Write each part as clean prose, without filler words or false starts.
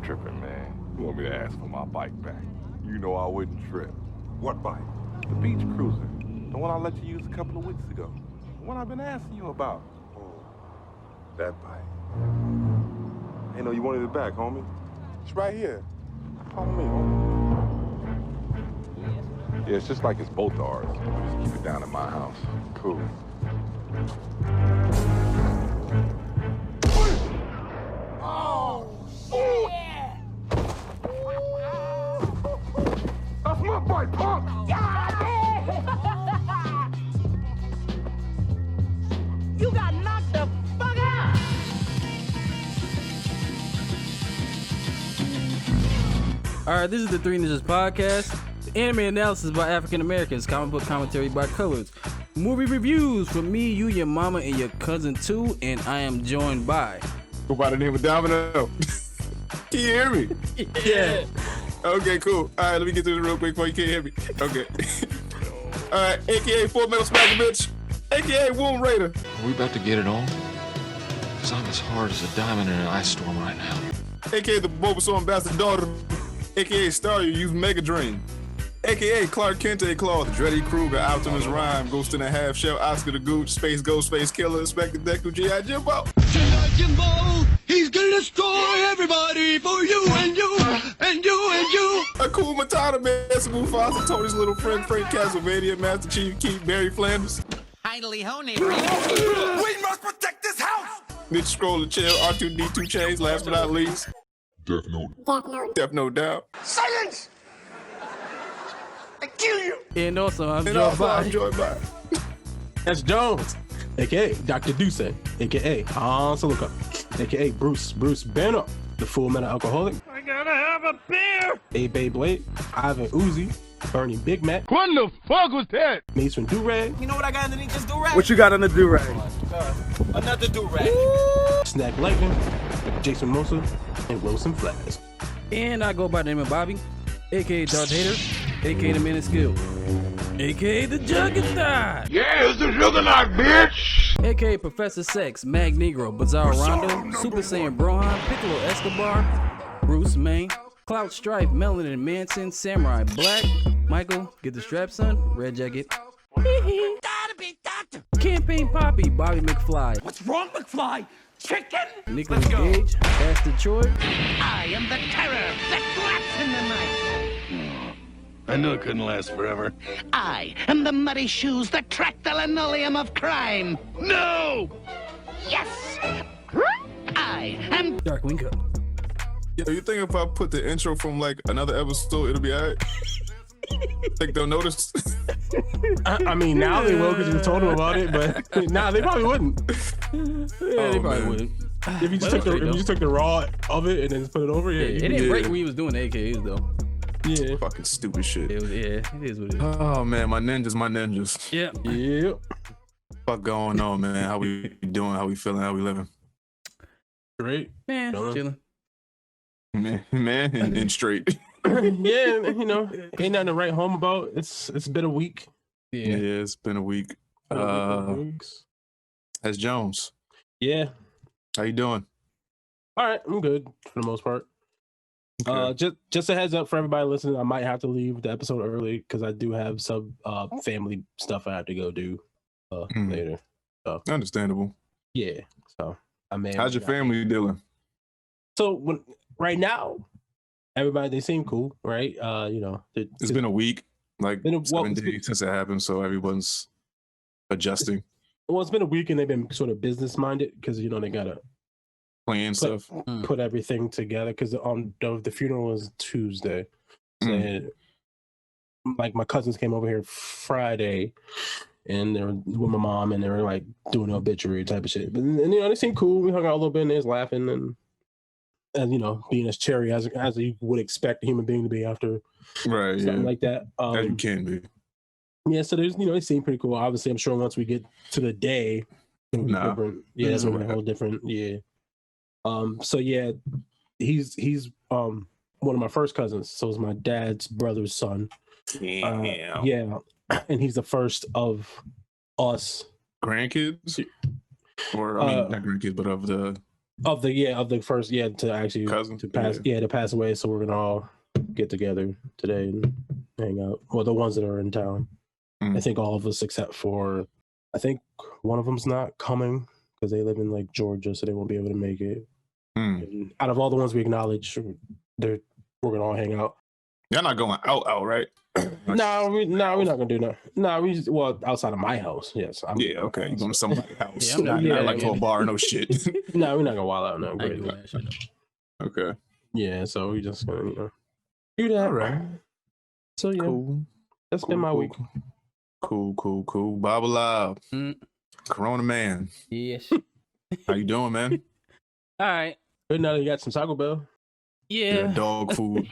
tripping, man. You want me to ask for my bike back? You know I wouldn't trip. What bike? The beach cruiser. The one I let you use a couple of weeks ago. The one I've been asking you about. Oh, that bike. Ain't know you wanted it back, homie. It's right here. Follow me, homie. Yeah, it's just like it's both ours. Just keep it down at my house. Cool. Oh, shit! That's my bike, punk! You got knocked the fuck out! Alright, this is the Three Ninjas Podcast. Anime analysis by African Americans, comic book commentary by colors, movie reviews from me, you, your mama, and your cousin too, and I am joined by... Go by the name of Domino. Can you hear me? Yeah. Okay, cool. All right, let me get to this real quick before you can't hear me. Okay. All right, AKA Full Metal Smacker Bitch, AKA Womb Raider. Are we about to get it on? Because I'm as hard as a diamond in an ice storm right now. AKA the Bulbasaur Ambassador Daughter, AKA Star You Use Mega Drain, AKA Clark Kente Claw, Dreddy Kruger, Optimus Rhyme, Ghost in a Half Shell, Oscar the Gooch, Space Ghost, Space Killer, Inspector Deku, G.I. Jimbo. G.I. Jimbo, he's gonna destroy everybody for you and you and you and you. Akuma Matata, Master Mufasa, Tony's little friend, Frank Castlevania, Master Chief Keith, Barry Flanders. Idly honey. We must protect this house. Mitch Scroll and Chill, R2D2 Chains, last but not least. Death Note. Death Note Down. Silence! I kill you. And also, I'm And joined also, by... I'm joined by. That's Jones, aka Dr. Duce, aka Han Soloka, aka Bruce Banner, the Full Metal Alcoholic. I gotta have a beer! A Blade, Ivan Uzi, Bernie Big Mac, What the fuck was that? Mason Durag, You know what I got underneath this do-rag? What you got on the do-rag? Another do-rag. Snack Lightning, Jason Mosa, and Wilson Flash. And I go by the name of Bobby, aka Darth Hater, aka the Man of Skill, aka the Juggernaut, Yeah, it's the Juggernaut, bitch! aka Professor Sex, Mag Negro, Bizarro Rondo, Super Saiyan Brohan, Piccolo Escobar, Bruce Main, Cloud Strife, Melanin Manson, Samurai Black, Michael, get the strap son, Red Jacket, Gotta be doctor! Campaign Poppy, Bobby McFly, What's wrong, McFly? Chicken? Nicholas Gage, Pastor Troy, I am the terror that raps in the night. I knew it couldn't last forever. I am the muddy shoes that track the linoleum of crime. No! Yes! I am Darkwing Cup. Yo, you think if I put the intro from like another episode, it'll be alright? Think they'll notice? I mean, now they will because you told them about it, but nah, they probably wouldn't. Yeah, they probably man. would. If you just took the raw of it and then just put it over, yeah, It you didn't could- break when he was doing the AKAs though. yeah, Fucking stupid shit. It is what it is. Oh man, my ninjas. Yeah. yeah. Fuck going on, man? How we doing? How we feeling? How we living? Great, Man, Chilling. chilling. Man, and straight. yeah. You know, ain't nothing to write home about. It's been a week. Yeah, it's been a week. Weeks. That's Jones. Yeah. How you doing? All right, I'm good for the most part. Okay. Just a heads up for everybody listening. I might have to leave the episode early because I do have some family stuff I have to go do later. So Understandable. yeah, so I may. How's your family dealing? So right now, everybody they seem cool, right? You know, It's been a week, like Been a- well, 7 it's been- days since it happened, so everyone's adjusting, well, it's been a week and they've been sort of business minded because you know they gotta playing stuff. put everything together because the funeral was Tuesday. And like my cousins came over here Friday and they were with my mom and they were like doing an obituary type of shit. But and, you know, they seemed cool. We hung out a little bit and they was laughing and you know, being as cherry as you would expect a human being to be after Right, something yeah. like that. As you can be. Yeah, so there's it seemed pretty cool. Obviously, I'm sure once we get to the day, it'll be Nah. different. Yeah, it's gonna be a whole different. Yeah. So yeah, he's one of my first cousins. So it's my dad's brother's son. Yeah, and he's the first of us Grandkids? Or, I mean, not grandkids, but of the of the first to actually Cousin? to pass away. So we're gonna all get together today and hang out. Well, the ones that are in town. I think all of us except for I think one of them's not coming because they live in like Georgia, so they won't be able to make it. And out of all the ones we acknowledge, we're gonna all hang out. Y'all not going out, right? No, we're not gonna do that. No, outside of my house, yes. Okay. You going to somebody's house? Yeah, not like to a bar or no shit. No, we're not gonna wild out. No, I ain't doing that shit. Okay. Yeah, so we just gonna do that. All right. So yeah, Cool. That's been my week. Cool. Bob alive. Corona man. Yes. How you doing, man? All right. Good now that you got some Taco Bell. Yeah. Dog food.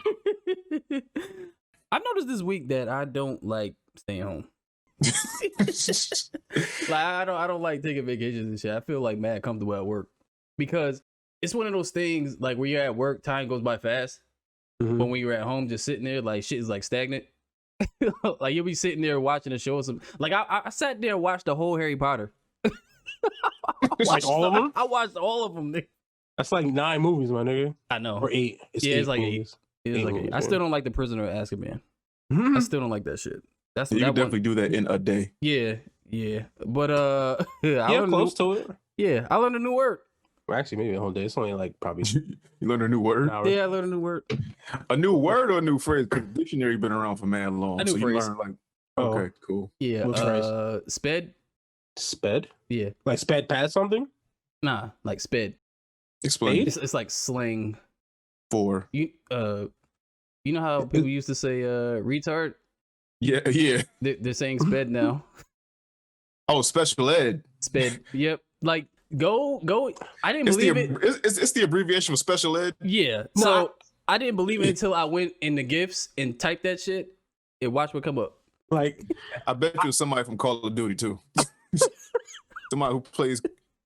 I've noticed this week that I don't like staying home. Like I don't like taking vacations and shit. I feel like mad comfortable at work because it's one of those things like where you're at work, time goes by fast. But when you're at home, just sitting there, like shit is like stagnant. Like you'll be sitting there watching a show or something. Like I sat there and watched the whole Harry Potter. Like all of them? I watched all of them. That's like 9 movies, my nigga. I know. Or 8. It's like movies. 8. It's like 8. I still don't like The Prisoner of Azkaban. I still don't like that shit. That's you that can definitely do that in a day. Yeah. But yeah, close to it. Yeah, I learned a new word. Well, actually, maybe a whole day. It's only like probably. You learned a new word? Yeah, I learned a new word. A new word or a new phrase? Because the dictionary been around for man long. A new phrase. You learn like, okay, cool. Yeah. What phrase? Sped. Sped? Yeah. Like sped past something? Nah, like sped. Explain. It's like slang. For You know how people used to say retard? Yeah. They're saying sped now. Oh, special ed. Sped. Yep. Like go. I didn't believe it. It's the abbreviation of special ed. Yeah. No, So I didn't believe it until I went in the gifts and typed that shit and watch what come up. Like, I bet you it's somebody from Call of Duty too. Somebody who plays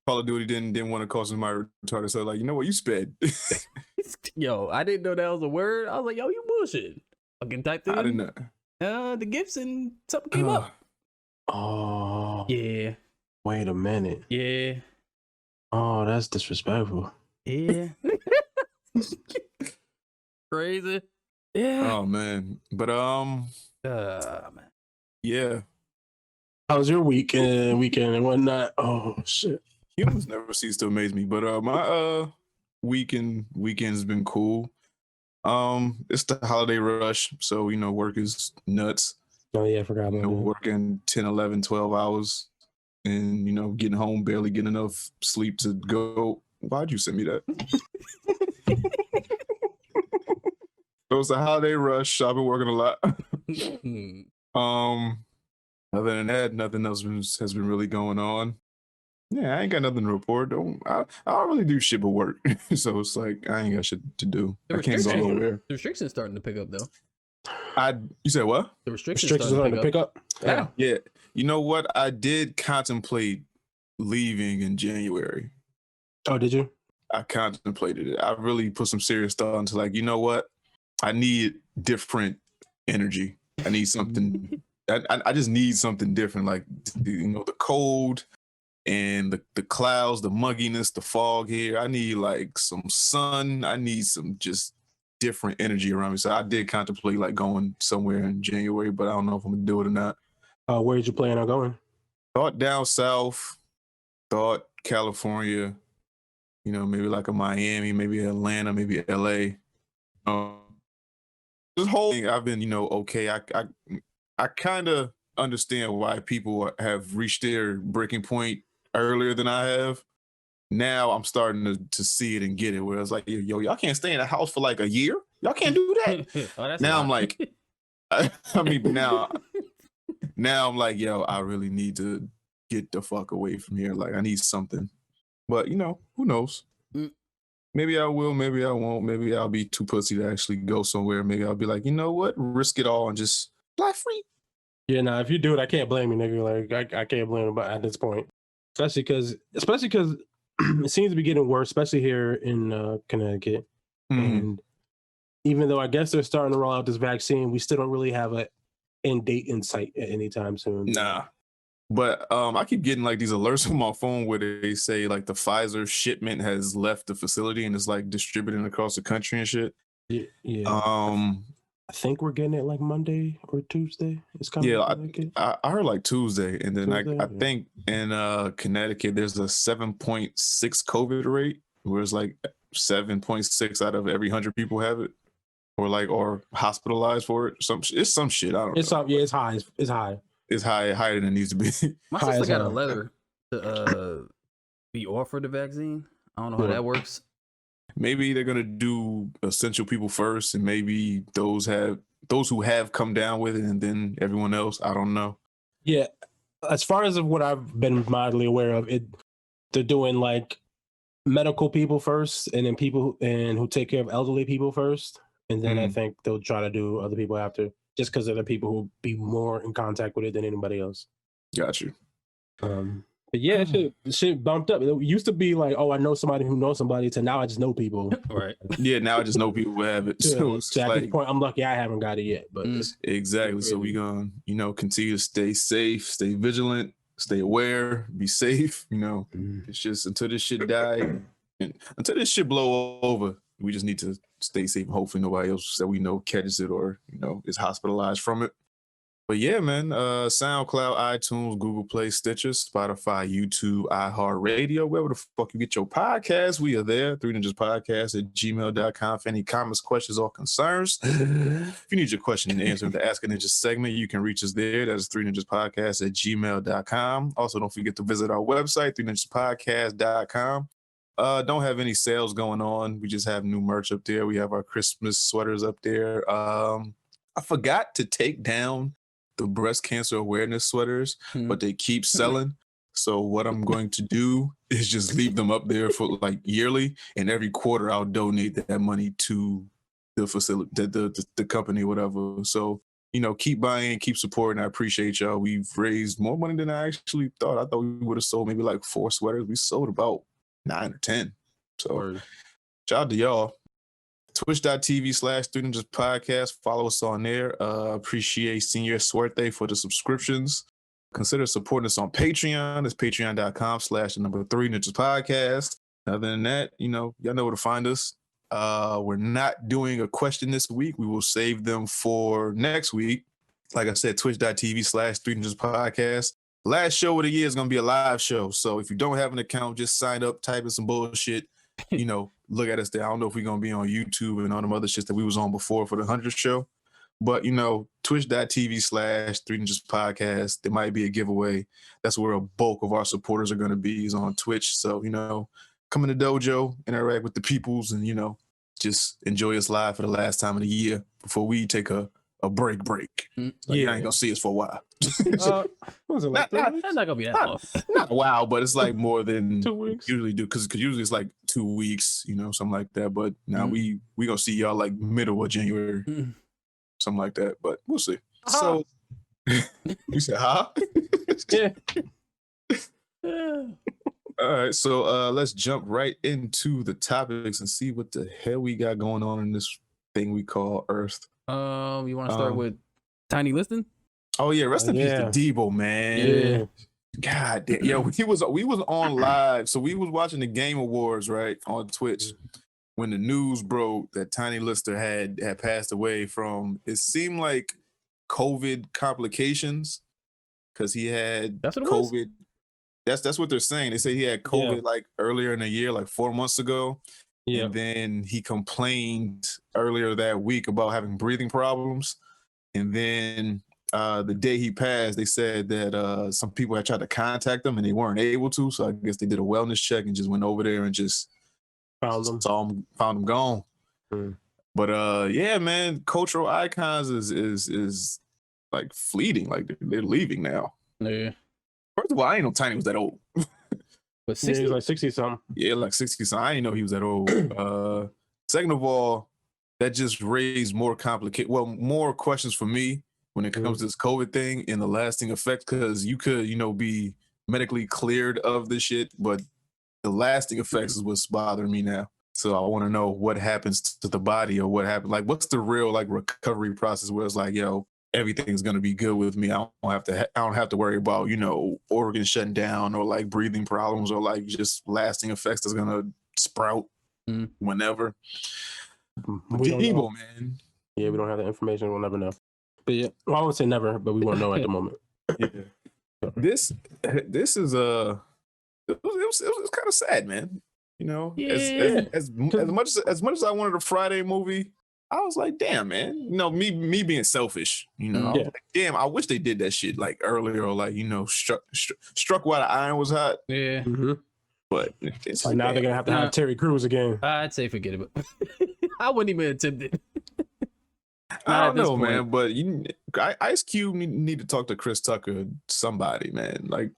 Call of Duty didn't want to call somebody retarded. So like, you know what, you sped. Yo, I didn't know that was a word. I was like, yo, you bullshit. Fucking typed it in. I didn't know. The gifts and something came up. oh, Yeah. wait a minute. Yeah. Oh, that's disrespectful. Yeah. Crazy. Yeah. Oh man. But Man. yeah. How was your weekend and whatnot? Oh shit. Humans never cease to amaze me. But my weekend's been cool. It's the holiday rush, so work is nuts. Oh yeah, I forgot about that. Working 10, 11, 12 hours and getting home, barely getting enough sleep to go. Why'd you send me that? So it's a holiday rush. I've been working a lot. Other than that, nothing else has been really going on. Yeah, I ain't got nothing to report. I don't really do shit but work. So it's like I ain't got shit to do. I can't go nowhere. The restrictions starting to pick up though. You said what? The restrictions Starting to pick up. Yeah. You know what? I did contemplate leaving in January. Oh, did you? I contemplated it. I really put some serious thought into like, you know what? I need different energy. I need something. I just need something different. Like, the cold and the clouds, the mugginess, the fog here. I need like some sun. I need some just different energy around me. So I did contemplate like going somewhere in January, but I don't know if I'm gonna do it or not. Where did you plan on going? Thought down south, thought California, maybe like a Miami, maybe Atlanta, maybe LA. This whole thing I've been, okay. I kind of understand why people have reached their breaking point earlier than I have. Now I'm starting to see it and get it. Where it's like, yo, y'all can't stay in a house for like a year. Y'all can't do that. Now I'm like, now I'm like, yo, I really need to get the fuck away from here. Like, I need something. But who knows? Maybe I will. Maybe I won't. Maybe I'll be too pussy to actually go somewhere. Maybe I'll be like, you know what? Risk it all and just fly free. Yeah, if you do it, I can't blame you, nigga. Like, I can't blame you at this point. Especially because it seems to be getting worse, especially here in Connecticut. And even though I guess they're starting to roll out this vaccine, we still don't really have an end date in sight at any time soon. Nah. But I keep getting like these alerts on my phone where they say like the Pfizer shipment has left the facility and is like distributing across the country and shit. Yeah. I think we're getting it like Monday or Tuesday. It's coming. I heard like Tuesday, and then Tuesday, I think in Connecticut there's a 7.6 COVID rate, where it's like 7.6 out of every 100 people have it, or hospitalized for it. It's some shit. I don't know. It's high. It's high. It's higher than it needs to be. My sister got a letter to be offered the vaccine. I don't know how that works. Maybe they're gonna do essential people first, and maybe those who have come down with it, and then everyone else. I don't know. Yeah, as far as what I've been mildly aware of, they're doing like medical people first, and then people who take care of elderly people first, and then I think they'll try to do other people after, just because they're the people who be more in contact with it than anybody else. Got you. But yeah, shit bumped up. It used to be like, oh, I know somebody who knows somebody, to now I just know people. Right. Yeah, now I just know people who have it. So at this point, I'm lucky I haven't got it yet. But exactly. So we gonna, continue to stay safe, stay vigilant, stay aware, be safe. It's just until this shit die, and until this shit blow over, we just need to stay safe. Hopefully nobody else that we know catches it or is hospitalized from it. But yeah, man, SoundCloud, iTunes, Google Play, Stitcher, Spotify, YouTube, iHeartRadio, wherever the fuck you get your podcasts, we are there. 3ninjaspodcast@gmail.com for any comments, questions, or concerns. If you need your question and answer in the Ask a Ninja segment, you can reach us there. That is 3ninjaspodcast@gmail.com. Also, don't forget to visit our website, 3ninjaspodcast.com. Don't have any sales going on. We just have new merch up there. We have our Christmas sweaters up there. I forgot to take down the breast cancer awareness sweaters, but they keep selling. So what I'm going to do is just leave them up there for like yearly, and every quarter I'll donate that money to the facility, the company, whatever. So, keep buying, keep supporting. I appreciate y'all. We've raised more money than I actually thought. I thought we would have sold maybe like 4 sweaters. We sold about 9 or 10. So shout out to y'all. Twitch.tv/3ninjaspodcast. Follow us on there. Appreciate Senior Suerte for the subscriptions. Consider supporting us on Patreon. It's patreon.com/3ninjaspodcast. Other than that, y'all know where to find us. We're not doing a question this week. We will save them for next week. Like I said, twitch.tv/3ninjaspodcast. Last show of the year is going to be a live show. So if you don't have an account, just sign up, type in some bullshit. Look at us there. I don't know if we're going to be on YouTube and all them other shit that we was on before for the 100th show. But, twitch.tv/3ninjaspodcast. There might be a giveaway. That's where a bulk of our supporters are going to be, is on Twitch. So, come in the dojo, interact with the peoples, and, just enjoy us live for the last time of the year before we take a break. You ain't going to see us for a while. What was it, like That's not gonna be that long. Not wow, but it's like more than 2 weeks. Usually do, because usually it's like 2 weeks, something like that. But now we gonna see y'all like middle of January, something like that. But we'll see. So you said, huh? Yeah. All right, so let's jump right into the topics and see what the hell we got going on in this thing we call Earth. You want to start with Tiny Liston? Oh yeah, rest in peace to Debo, man. Yeah. God damn. Yo, we was on live. So we was watching the Game Awards, right, on Twitch, when the news broke that Tiny Lister had passed away from, it seemed like, COVID complications, because he had That's what it COVID. That's what they're saying. They say he had COVID like earlier in the year, like 4 months ago. Yeah. And then he complained earlier that week about having breathing problems. And then the day he passed, they said that some people had tried to contact him and they weren't able to. So I guess they did a wellness check and just went over there and just found him gone. But yeah, man, cultural icons is like fleeting. Like they're leaving now. Yeah. First of all, I ain't know Tiny was that old. But 60, he's like 60 something. Yeah, like 60 something. I didn't know he was that old. Second of all, that just raised more questions for me when it comes to this COVID thing and the lasting effects, because you could, be medically cleared of this shit, but the lasting effects is what's bothering me now. So I want to know what happens to the body, or what happened. Like, what's the real like recovery process where it's like, yo, everything's gonna be good with me. I don't have to worry about, you know, organs shutting down or like breathing problems or like just lasting effects that's gonna sprout whenever. We don't know. Debo, man. Yeah, we don't have that information. We'll never know. But yeah, well, I won't say never, but we won't know at the moment. Yeah. This is it was kind of sad, man. You know, as much as I wanted a Friday movie, I was like, damn, man. You know, me being selfish, you know, I was like, damn, I wish they did that shit like earlier or like, you know, struck while the iron was hot. Yeah. Mm-hmm. But it's like now they're gonna have to have Terry Crews again. I'd say forget it. I wouldn't even attempt it. I don't know, man. But Ice Cube need to talk to Chris Tucker, somebody, man. Like,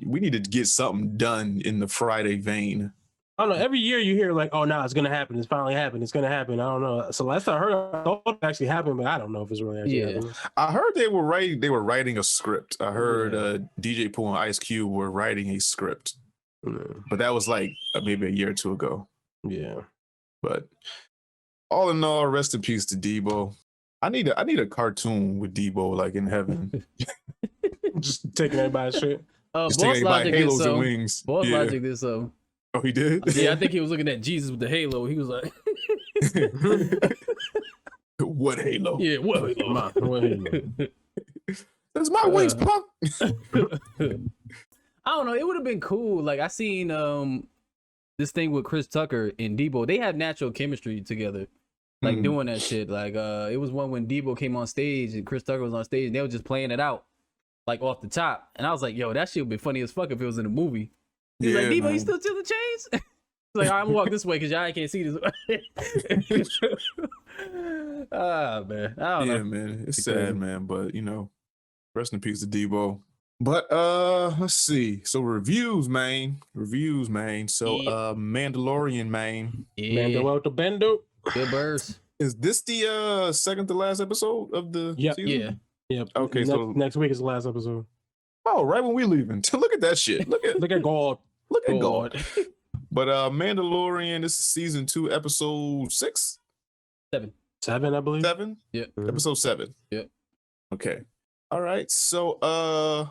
we need to get something done in the Friday vein. I don't know. Every year you hear like, "Oh, now it's gonna happen. It's finally happened. It's gonna happen." I don't know. So last I heard, I thought it actually happened, but I don't know if it's really actually happening. I heard they were writing a script. I heard DJ Pooh and Ice Cube were writing a script, but that was like maybe a year or two ago. Yeah. But all in all, rest in peace to Debo. I need a cartoon with Debo like in heaven, just taking everybody's shit. Just taking everybody halos and wings. Boss Logic did so. Oh, he did? Yeah, I think he was looking at Jesus with the halo. He was like, "What halo? Yeah, what halo? What halo? That's my wings, punk." I don't know. It would have been cool. Like, I seen this thing with Chris Tucker and Debo. They have natural chemistry together, like doing that shit. Like, it was one when Debo came on stage and Chris Tucker was on stage and they were just playing it out, like off the top. And I was like, yo, that shit would be funny as fuck if it was in a movie. He's like, Debo, you still the chains? He's like, I'm gonna walk this way because y'all can't see this. Ah, man. I don't know. Man. It's sad, man. But, you know, rest in peace to Debo. But let's see. So reviews, man. So Mandalorian, man. Mando out the bando. Good burst. Is this the second to last episode of the season? Yeah. Okay, so next week is the last episode. Oh, right when we leaving. Look at that shit. Look at God. Look at God. But Mandalorian, this is season 2, episode 6? 7, I believe. 7? Yeah. Episode 7. Yeah. Okay. All right. So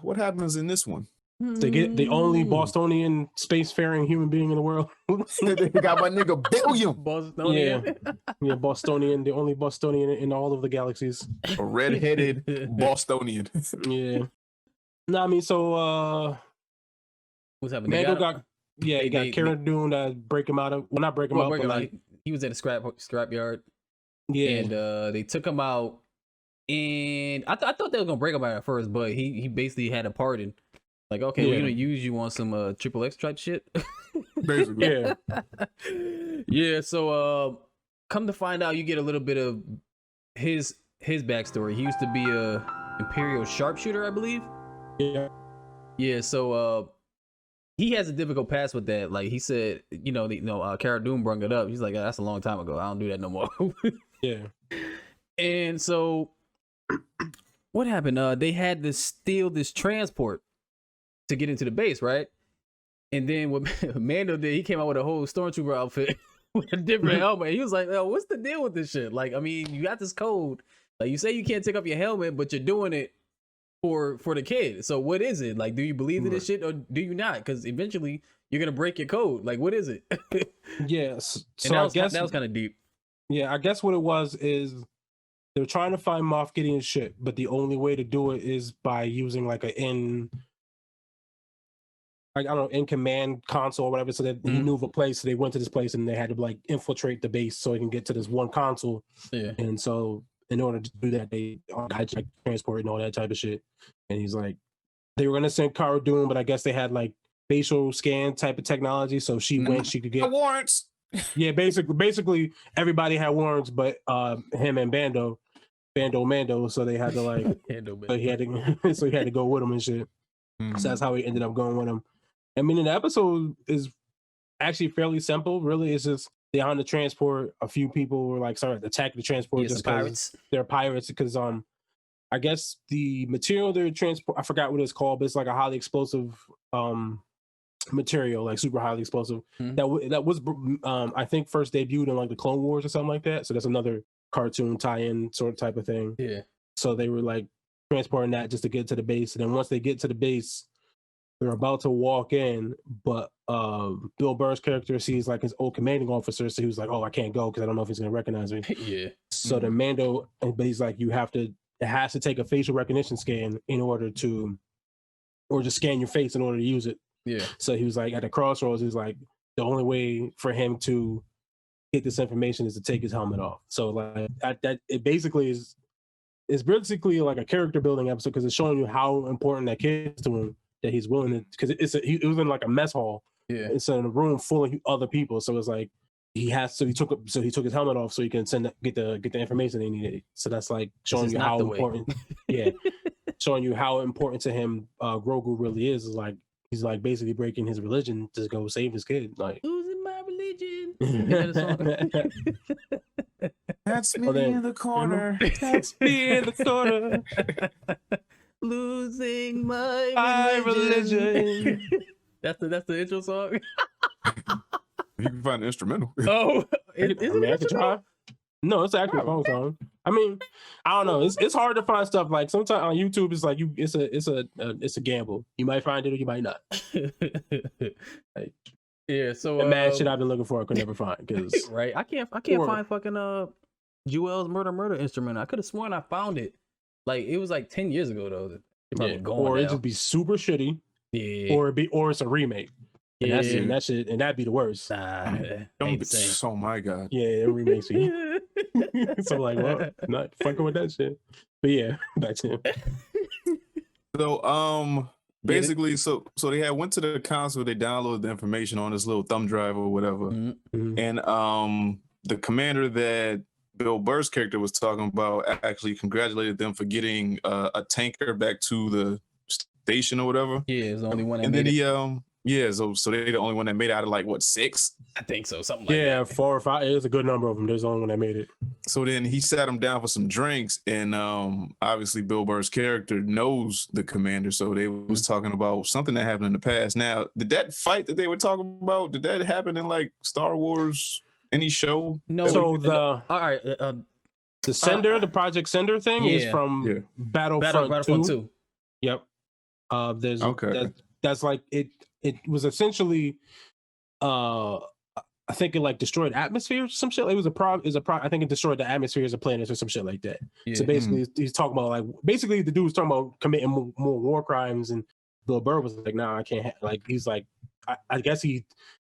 what happens in this one? They get the only Bostonian spacefaring human being in the world. They got my nigga Billiam. Bostonian. Yeah, Bostonian, the only Bostonian in all of the galaxies. A red-headed Bostonian. Yeah. No, I mean, so what's happening? Mando got Cara Dune to break him out of, well, not break him out, but like, he was in a scrap yard. Yeah. And they took him out, and I thought they were gonna break him out at first, but he basically had a pardon. Like, okay, we're gonna use you on some XXX type shit. Basically. Yeah. So come to find out, you get a little bit of his backstory. He used to be a Imperial sharpshooter, I believe. Yeah. So he has a difficult past with that. Like, he said, Cara Dune brought it up. He's like, that's a long time ago. I don't do that no more. Yeah. And so what happened? They had to steal this transport to get into the base, right? And then what Mando did, he came out with a whole stormtrooper outfit with a different helmet. He was like, "Oh, what's the deal with this shit? Like, I mean, you got this code. Like, you say you can't take off your helmet, but you're doing it for the kid. So what is it? Like, do you believe in this shit or do you not? Because eventually you're gonna break your code. Like, what is it?" Yes. So I guess that was kind of deep. Yeah, I guess what it was is they're trying to find Moff Gideon's ship, but the only way to do it is by using like in command console or whatever. So that he knew of a place, so they went to this place and they had to like infiltrate the base so they can get to this one console. Yeah. And so in order to do that, they hijacked transport and all that type of shit. And he's like, they were gonna send Cara Dune, but I guess they had like facial scan type of technology, so she went, she could get warrants. Yeah, basically everybody had warrants, but him and Mando, so they had to like, so he had to go with him and shit. So that's how he ended up going with him. I mean, the episode is actually fairly simple. Really, it's just they're on the transport. A few people were like, attack the transport just because they're pirates. Because I guess the material they're transport, I forgot what it's called, but it's like a highly explosive material, like super highly explosive. That was I think first debuted in like the Clone Wars or something like that. So that's another cartoon tie-in sort of type of thing. Yeah. So they were like transporting that just to get to the base. And then once they get to the base, they're about to walk in, but Bill Burr's character sees like his old commanding officer, so he was like, "Oh, I can't go because I don't know if he's gonna recognize me." Yeah. So the Mando, but he's like, it has to take a facial recognition scan in order to, or just scan your face in order to use it. Yeah. So he was like, at the crossroads, he was like, the only way for him to get this information is to take his helmet off. So like that it basically is, it's basically like a character building episode because it's showing you how important that kid is to him, that he's willing to, because it was in like a mess hall. Yeah. It's in a room full of other people. So it's like he took his helmet off so he can get the information he needed. So that's like showing you how important. Yeah. Showing you how important to him Grogu really is like he's like basically breaking his religion to go save his kid. Like losing my religion. That's me in the corner. That's me in the corner. Losing my religion. That's the intro song. You can find an instrumental. Oh, I could try. No, it's actually a song. I mean, I don't know. It's hard to find stuff like sometimes on YouTube. It's like it's a gamble. You might find it or you might not. Like, yeah. So the mad shit I've been looking for I could never find because right. I can't find fucking Jewel's murder instrument. I could have sworn I found it. Like it was like 10 years ago though. Or it just be super shitty. Yeah. Or it's a remake. And that's it. And that'd be the worst. Oh my god. Yeah, it remakes it. So I'm like, well, not fucking with that shit. But yeah, back to him. So basically so they went to the console, they downloaded the information on this little thumb drive or whatever. Mm-hmm. And the commander that Bill Burr's character was talking about actually congratulated them for getting a tanker back to the station or whatever. Yeah, it's the only one that and made then it. So they're the only one that made it out of like what, 6? I think so, something like that. Yeah, 4 or 5. It was a good number of them. There's the only one that made it. So then he sat him down for some drinks, and obviously Bill Burr's character knows the commander, so they was talking about something that happened in the past. Now, did that fight that they were talking about, did that happen in like Star Wars, any show? No. So all right, the Sender, the Project Sender thing is from Battlefront 2. Yep. There's that's like it was essentially I think it like destroyed atmospheres or some shit. It was I think it destroyed the atmospheres of planets or some shit like that. Yeah. So basically he's talking about like basically the dude was talking about committing more war crimes, and Bill Burr was like, nah, I can't like he's like I guess he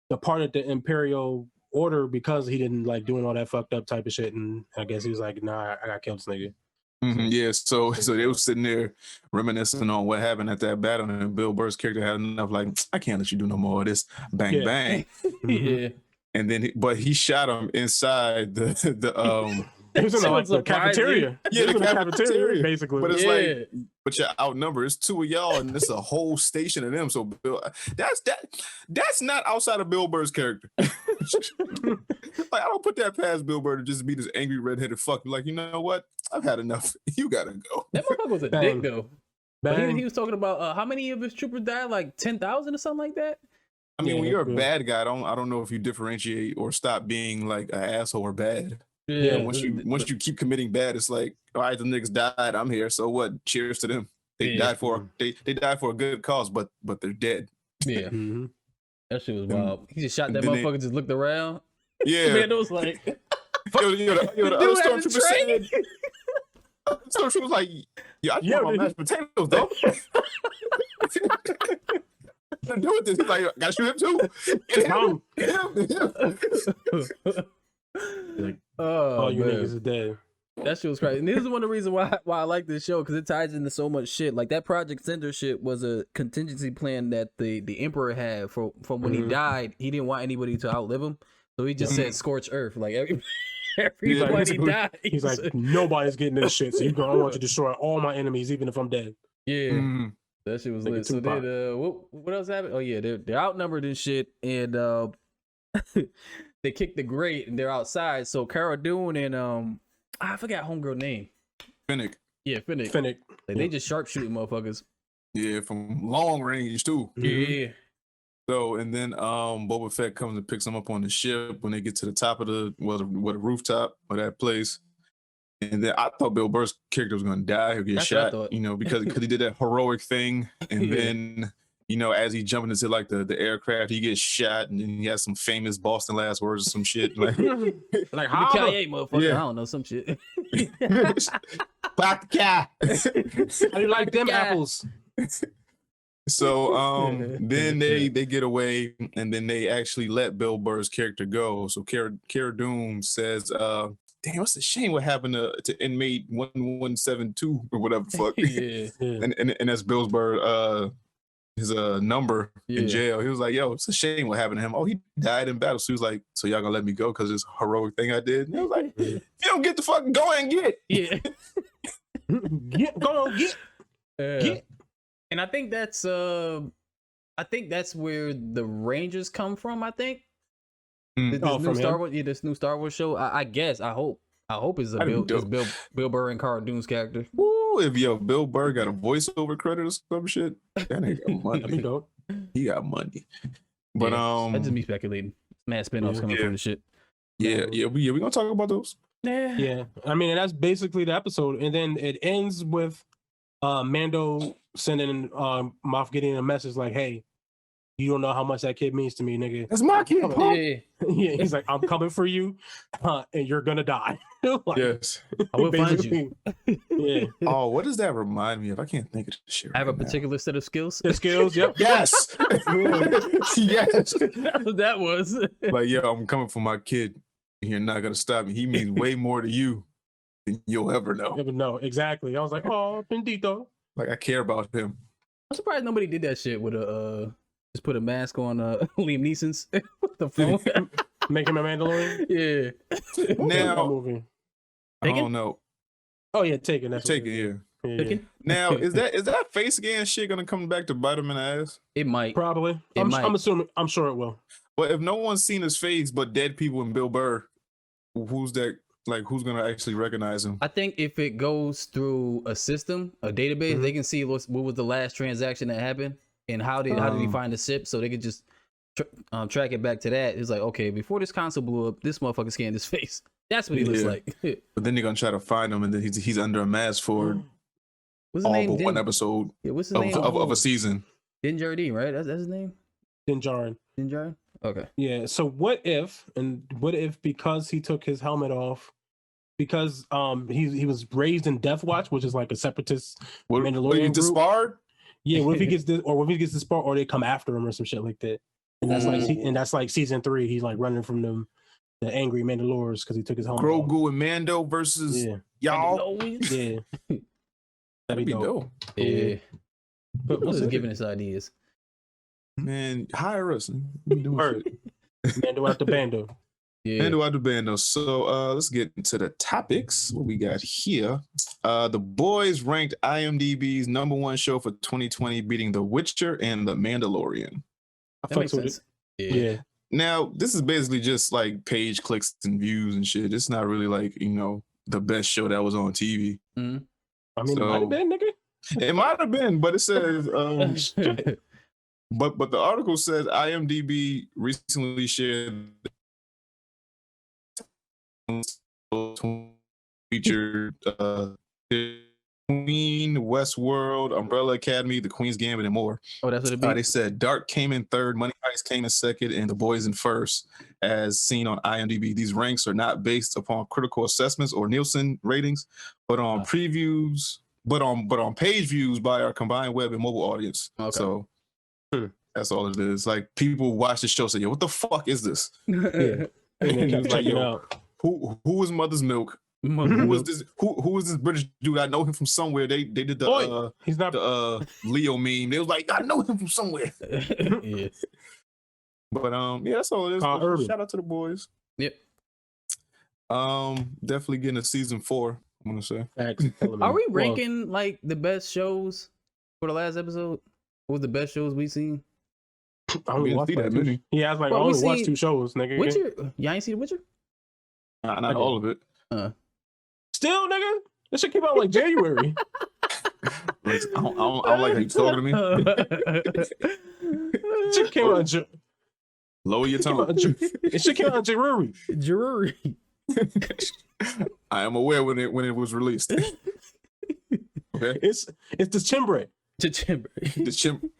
departed the Imperial Order because he didn't like doing all that fucked up type of shit, and I guess he was like, nah, I got killed this nigga. Mm-hmm, yeah, so they were sitting there reminiscing on what happened at that battle, and Bill Burr's character had enough like, I can't let you do no more of this. Bang bang. Yeah. And then but he shot him inside the it was in like the cafeteria. Yeah, the cafeteria basically. But it's like, but you're outnumbered. It's 2 of y'all, and it's a whole station of them. So Bill, that's not outside of Bill Burr's character. Like I don't put that past Bill Burr to just be this angry redheaded fuck. Like, you know what? I've had enough. You gotta go. That motherfucker was a dick though. But he was talking about how many of his troopers died? Like 10,000 or something like that. I mean, when you're a bad guy, I don't know if you differentiate or stop being like an asshole or bad. Yeah. Once you keep committing bad, it's like, all right, the niggas died. I'm here. So what? Cheers to them. They died for they died for a good cause, but they're dead. Yeah. Mm-hmm. That shit was wild. He just shot that motherfucker. Just looked around. Yeah. Man, it was like, the other stormtrooper said. Stormtrooper was like, yeah, I want my mashed potatoes though. Do with this. He's like, gotta shoot him too. Get him. Like, all you niggas are dead. That shit was crazy. And this is one of the reasons why I like this show, because it ties into so much shit. Like that Project Cinder shit was a contingency plan that the Emperor had from when he died. He didn't want anybody to outlive him, so he just said scorch earth. Like everybody died. He's like, nobody's getting this shit. So I want you to destroy all my enemies, even if I'm dead. Yeah. Mm-hmm. That shit was lit. So then, what else happened? Oh yeah, they're outnumbered and shit, and they kicked the grate and they're outside. So Cara Dune and I forgot homegirl name. Finnick. Yeah, Finnick. Like they just sharpshooting motherfuckers. Yeah, from long range too. Yeah. So and then Boba Fett comes and picks them up on the ship when they get to the top of the rooftop of that place. And then I thought Bill Burr's character was gonna die or get That's what I shot, thought. you know, because he did that heroic thing, and Yeah. then you know, as he jumping into like the aircraft, he gets shot, and then he has some famous Boston last words or some shit. Like how Kanye, motherfucker. Yeah. I don't know, some shit. Fuck yeah. How do you like them Yeah. apples? So then they get away, and then they actually let Bill Burr's character go. So Cara Dune says, damn, what's the shame what happened to inmate 1172 or whatever the fuck. Yeah. And that's Bill Burr his number Yeah. in jail. He was like, yo, it's a shame what happened to him. Oh, he died in battle. So he was like, so y'all gonna let me go because this heroic thing I did? And I was like, if you don't get the fuck, go and get. Yeah. Go on, get. Yeah. And I think that's where the Rangers come from, I think. This new from Star him? Wars, this new Star Wars show. I guess. I hope it's That'd be dope. Bill Burr and Cara Dune's character. Woo, if Bill Burr got a voiceover credit or some shit, that nigga got money. That'd be dope. He got money. But that's just me speculating. Mad spinoffs coming from the shit. we gonna talk about those. Yeah. I mean, and that's basically the episode. And then it ends with Mando sending Moff Gideon a message like, hey, you don't know how much that kid means to me, nigga. That's my kid, Pop. Yeah. Yeah, he's like, I'm coming for you, and you're gonna die. Like, Yes. I will find you. Yeah. Oh, what does that remind me of? I can't think of the shit. I have a right now. particular set of skills. The skills, yep. Yes. Yes. That's what that was. Like, yo, I'm coming for my kid. You're not gonna stop me. He means way more to you than you'll ever know. Never know. Exactly. I was like, oh, bendito. Like, I care about him. I'm surprised nobody did that shit with a just put a mask on Liam Neeson's with the phone. Make him a Mandalorian. Yeah. Now, movie. I Taken? don't know. Oh yeah, Taken. That's Take it, yeah. Yeah, Taken? Now, is that face scan shit gonna come back to bite him in the ass? It might. Probably. It might. I'm assuming. I'm sure it will. But if no one's seen his face but dead people and Bill Burr, who's that? Like, who's gonna actually recognize him? I think if it goes through a system, a database, they can see what was the last transaction that happened and how did he find the ship, so they could just track it back to that. It's like, okay, before this console blew up, this motherfucker scanned his face. That's what he looks like. But then they're gonna try to find him, and then he's under a mask for What's his all name? but one episode Yeah, what's his of, name? of a season. Din Djarin, right? That's his name. Din Djarin. Din Djarin. Okay. Yeah. So what if because he took his helmet off, because he was raised in Death Watch, which is like a separatist What Mandalorian he group. disbarred? Yeah. What if he gets this, or what if he gets this part, or they come after him or some shit like that? And that's like season 3. He's like running from them, the angry Mandalorians, because he took his helmet off. Grogu and Mando versus y'all. Yeah. That'd be dope. Yeah. But What's who's it? giving us ideas? Man, hire us. We doing Word. shit. Mando out the bando. Yeah. Mando out the bando. So let's get into the topics. What we got here. The Boys ranked IMDb's #1 show for 2020, beating The Witcher and The Mandalorian. That makes sense. Yeah. Now, this is basically just like page clicks and views and shit. It's not really like, the best show that was on TV. Mhm. I mean, So- it might have been, nigga. It might have been, but it says but the article says IMDb recently shared featured Queen, Westworld, Umbrella Academy, The Queen's Gambit, and more. Oh, that's what it be. They said Dark came in third, Money Heist came in second, and The Boys in first, as seen on IMDb. These ranks are not based upon critical assessments or Nielsen ratings, but on previews, but on page views by our combined web and mobile audience. Okay. So that's all it is. Like, people watch the show, say, "Yo, what the fuck is this?" Yeah. And then He was like, check it "Yo, out. who is Mother's Milk? Who is this? Who is this British dude? I know him from somewhere." They did the He's not. Leo meme. They was like, "I know him from somewhere." Yeah. But yeah, that's all it is. Urban. Shout out to the boys. Yep. Definitely getting a season 4. I'm gonna say. Are we ranking like the best shows for the last episode? What was the best shows we seen? I only We didn't watched see like that two. many. Yeah, I was like, Well, I we only watched seen 2 shows, nigga. Witcher? Y'all ain't see The Witcher? Not all of it. Still, nigga, this shit came out like January. Like, I don't like how you talking to me. Shit came out. Lower your tone. It shit came out in January. Jury. I am aware when it was released. Okay. It's the chimbre. The chimp.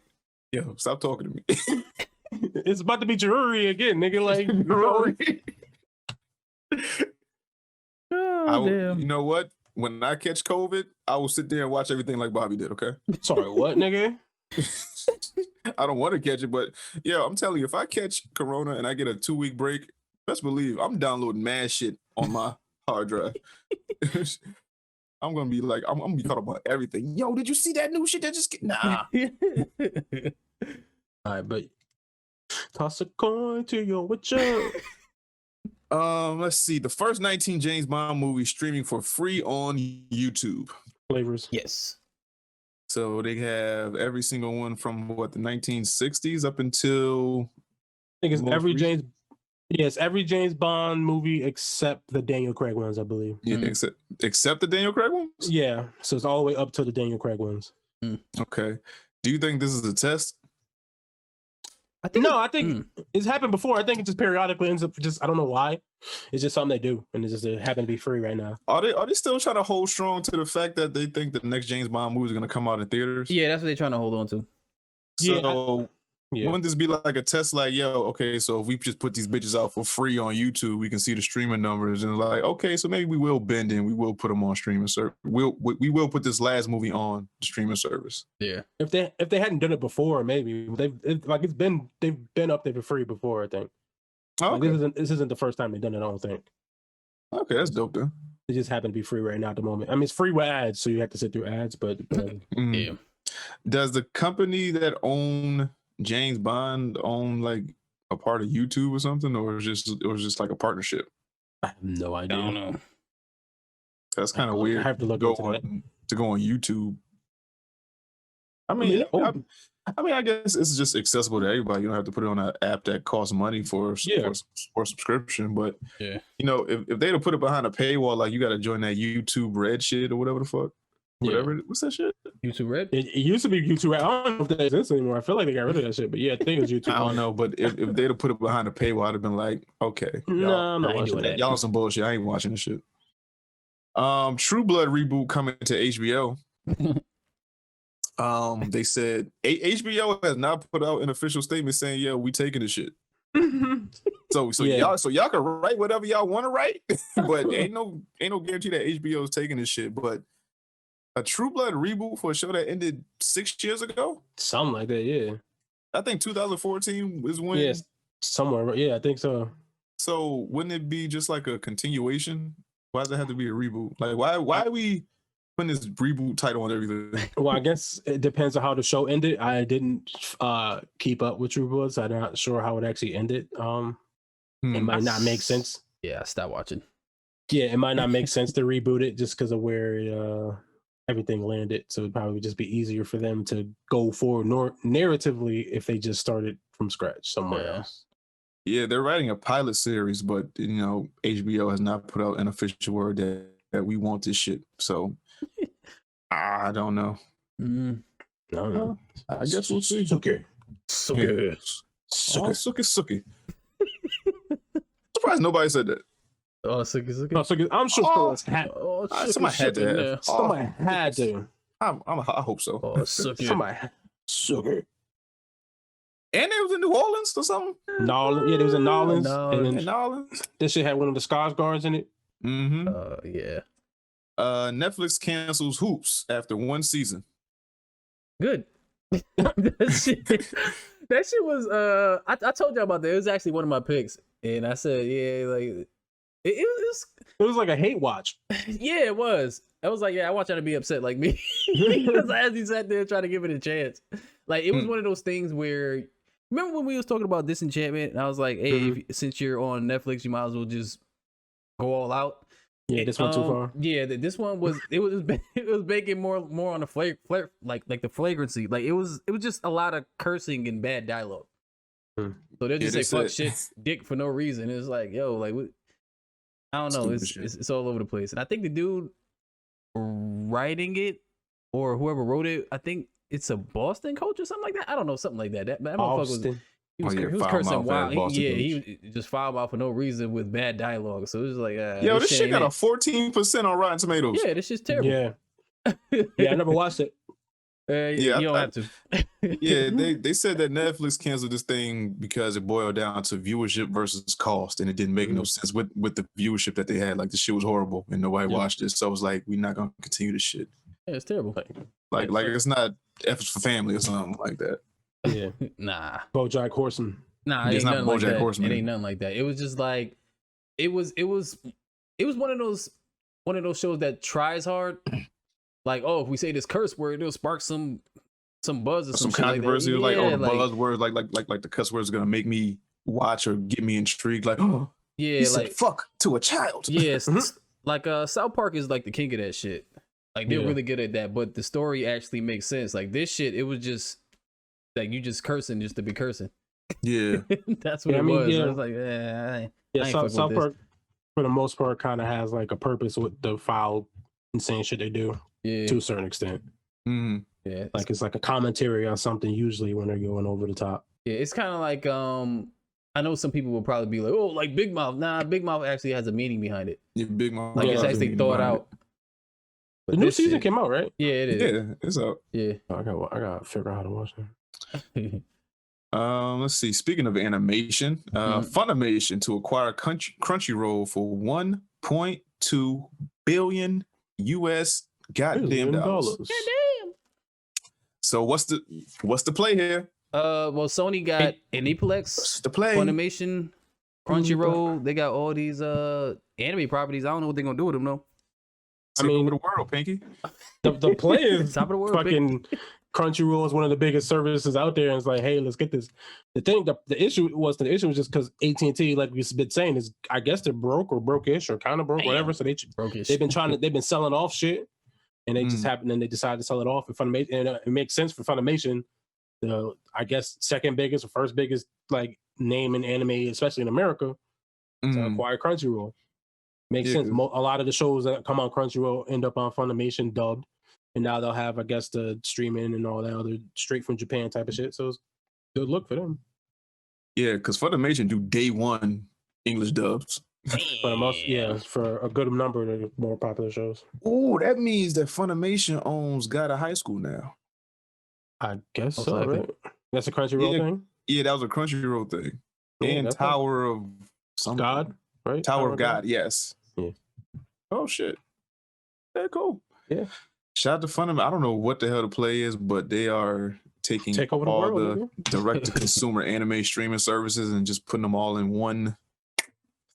Yo, stop talking to me. It's about to be Jeruri again, nigga. Like, Damn. You know what? When I catch COVID, I will sit there and watch everything like Bobby did. Okay. Sorry, what, nigga? I don't want to catch it, but yeah, I'm telling you, if I catch Corona and I get a 2-week break, best believe I'm downloading mad shit on my hard drive. I'm gonna be like, I'm gonna be caught up on everything. Yo, did you see that new shit that just get? Nah. All right, but toss a coin to your witcher. Let's see. The first 19 James Bond movies streaming for free on YouTube. Flavors. Yes. So they have every single one from what, the 1960s up until I think it's every James. Yes, every James Bond movie except the Daniel Craig ones, I believe. Yeah, except the Daniel Craig ones? Yeah, so it's all the way up to the Daniel Craig ones. Okay. Do you think this is a test? I think it's happened before. I think it just periodically ends up I don't know why. It's just something they do, and it just happen to be free right now. Are they still trying to hold strong to the fact that they think the next James Bond movie is going to come out in theaters? Yeah, that's what they're trying to hold on to. So wouldn't this be like a test? Like, yo, okay, so if we just put these bitches out for free on YouTube, we can see the streaming numbers, and like, okay, so maybe we will bend in, we will put them on streaming service. We will put this last movie on the streaming service. Yeah. If they hadn't done it before, maybe they've been up there for free before. I think. Okay. Like, this isn't the first time they've done it. I don't think. Okay, that's dope then. It just happened to be free right now at the moment. I mean, it's free with ads, so you have to sit through ads. But yeah. Does the company that own James Bond own like a part of YouTube or something, or is just like a partnership? I have no idea. I don't know. That's kind of weird. I have to look go into on, to go on YouTube. I mean, I guess it's just accessible to everybody. You don't have to put it on an app that costs money for subscription. But yeah, you know, if they'd have put it behind a paywall, like you got to join that YouTube Red shit or whatever the fuck. Whatever. What's that shit? YouTube Red? It used to be YouTube Red. I don't know if that exists anymore. I feel like they got rid of that shit. But yeah, I think it's YouTube. I don't know, but if they'd have put it behind a paywall, I'd have been like, okay, no, I'm not watching that. Y'all on some bullshit. I ain't watching this shit. True Blood Reboot coming to HBO. They said HBO has not put out an official statement saying, "Yeah, we taking this shit." So y'all can write whatever y'all want to write, but ain't no guarantee that HBO is taking this shit. But a True Blood reboot for a show that ended 6 years ago, something like that. Yeah, I think 2014 is when. Yes, somewhere. Yeah, I think so. So wouldn't it be just like a continuation? Why does it have to be a reboot? Like why are we putting this reboot title on everything? Well, I guess it depends on how the show ended. I didn't keep up with True Blood, so I'm not sure how it actually ended. It might not make sense. Yeah, stop watching. Yeah, it might not make sense to reboot it just because of where everything landed. So it'd probably just be easier for them to go forward narratively if they just started from scratch somewhere else. Yeah, they're writing a pilot series, but you know, HBO has not put out an official word that we want this shit. So I don't know. No. I guess we'll see. Suki. Suki. Surprised nobody said that. Oh, Suki. I'm sure somebody had to have. Somebody had to. I hope so. Oh, Suki. Somebody. Suki. And it was in New Orleans or something? Nolans. Yeah, there was in Nolans. In Nolans. This shit had one of the Skarsgårds in it. Mm-hmm. Yeah. Netflix cancels Hoops after 1 season. Good. that shit was I told y'all about that. It was actually one of my picks. And I said, yeah, like it was like a hate watch. Yeah, it was. I was like, yeah, I want y'all to be upset like me. Because as he sat there trying to give it a chance. Like it was one of those things where, remember when we was talking about Disenchantment? And I was like, hey, since you're on Netflix, you might as well just go all out. Yeah, this one too far. Yeah, this one was it was making more on the like the flagrancy. Like it was just a lot of cursing and bad dialogue. So they'll just say fuck shit, dick for no reason. It's like, yo, like what? I don't know. It's all over the place. And I think the dude writing it or whoever wrote it, I think it's a Boston coach or something like that. I don't know, something like that. That motherfucker was, He was, Oh, yeah, he was foul cursing mouth wild. ass Boston He just foul mouth for no reason with bad dialogue. So it was like, Yo, this shit ain't got a it. 14% on Rotten Tomatoes. Yeah, this shit's terrible. Yeah. Yeah, I never watched it. You don't have to. Yeah, they said that Netflix canceled this thing because it boiled down to viewership versus cost, and it didn't make no sense with the viewership that they had. Like, the shit was horrible, and nobody watched it. So it was like, we're not gonna continue this shit. Yeah, it's terrible. Like it's not Efforts for Family or something like that. Yeah. Nah. BoJack Horseman. Nah, it It's ain't not nothing like BoJack that. Horseman. It ain't nothing like that. It was just like, it was one of those shows that tries hard. Like, oh, if we say this curse word, it'll spark some buzz or Some shit controversy, like that. like, the buzzwords, like the cuss words are gonna make me watch or get me intrigued. Like, oh, Yeah, he like said fuck to a child. yes, like South Park is like the king of that shit. Like they're really good at that, but the story actually makes sense. Like this shit, it was just like you just cursing just to be cursing. Yeah, That's what it was. Yeah. I was like, I ain't fucking with South this. Park, for the most part, kind of has like a purpose with the foul, insane shit they do. Yeah, To a certain extent. mm-hmm. yeah. Like it's like a commentary on something usually when they're going over the top. Yeah, it's kind of like I know some people will probably be like, oh, like Big Mouth. Nah, Big Mouth actually has a meaning behind it. Yeah, Big Mouth. Like it's actually thought out. But The new this season shit- came out, right? Yeah, it is. Yeah, it's out. Yeah. I gotta figure out how to watch that. Let's see. Speaking of animation, Funimation to acquire Crunchyroll for $1.2 billion US goddamn dollars. Goddamn. So what's the play here? Well, Sony got Aniplex, What's the play? Funimation, Crunchyroll. They got all these anime properties. I don't know what they're gonna do with them though. Take over the world, Pinky. The play is Top of the world, fucking Crunchyroll is one of the biggest services out there, and it's like, hey, let's get this. The issue was just because AT&T, like we've been saying, is I guess they're broke or broke-ish or kind of broke, whatever. So Broke-ish. they've been selling off shit, and they just happened and they decided to sell it off. And Funimation, and it makes sense for Funimation, the I guess second biggest or first biggest like name in anime, especially in America, to acquire Crunchyroll. Makes sense. A lot of the shows that come on Crunchyroll end up on Funimation dubbed, and now they'll have, I guess, the streaming and all that other straight from Japan type of shit. So it's good look for them. Yeah, because Funimation do day one English dubs. For the most, for a good number of the more popular shows. Oh, that means that Funimation owns Got a High School now. I guess Most so, likely. right? That's a Crunchyroll thing. Yeah, that was a Crunchyroll thing. Cool, And that's Tower of some God, right? Tower of God, yes. Yeah. Oh shit. Yeah, cool. Yeah. Shout out to Funimation. I don't know what the hell the play is, but they are taking Take over the all world, the direct-to-consumer anime streaming services and just putting them all in one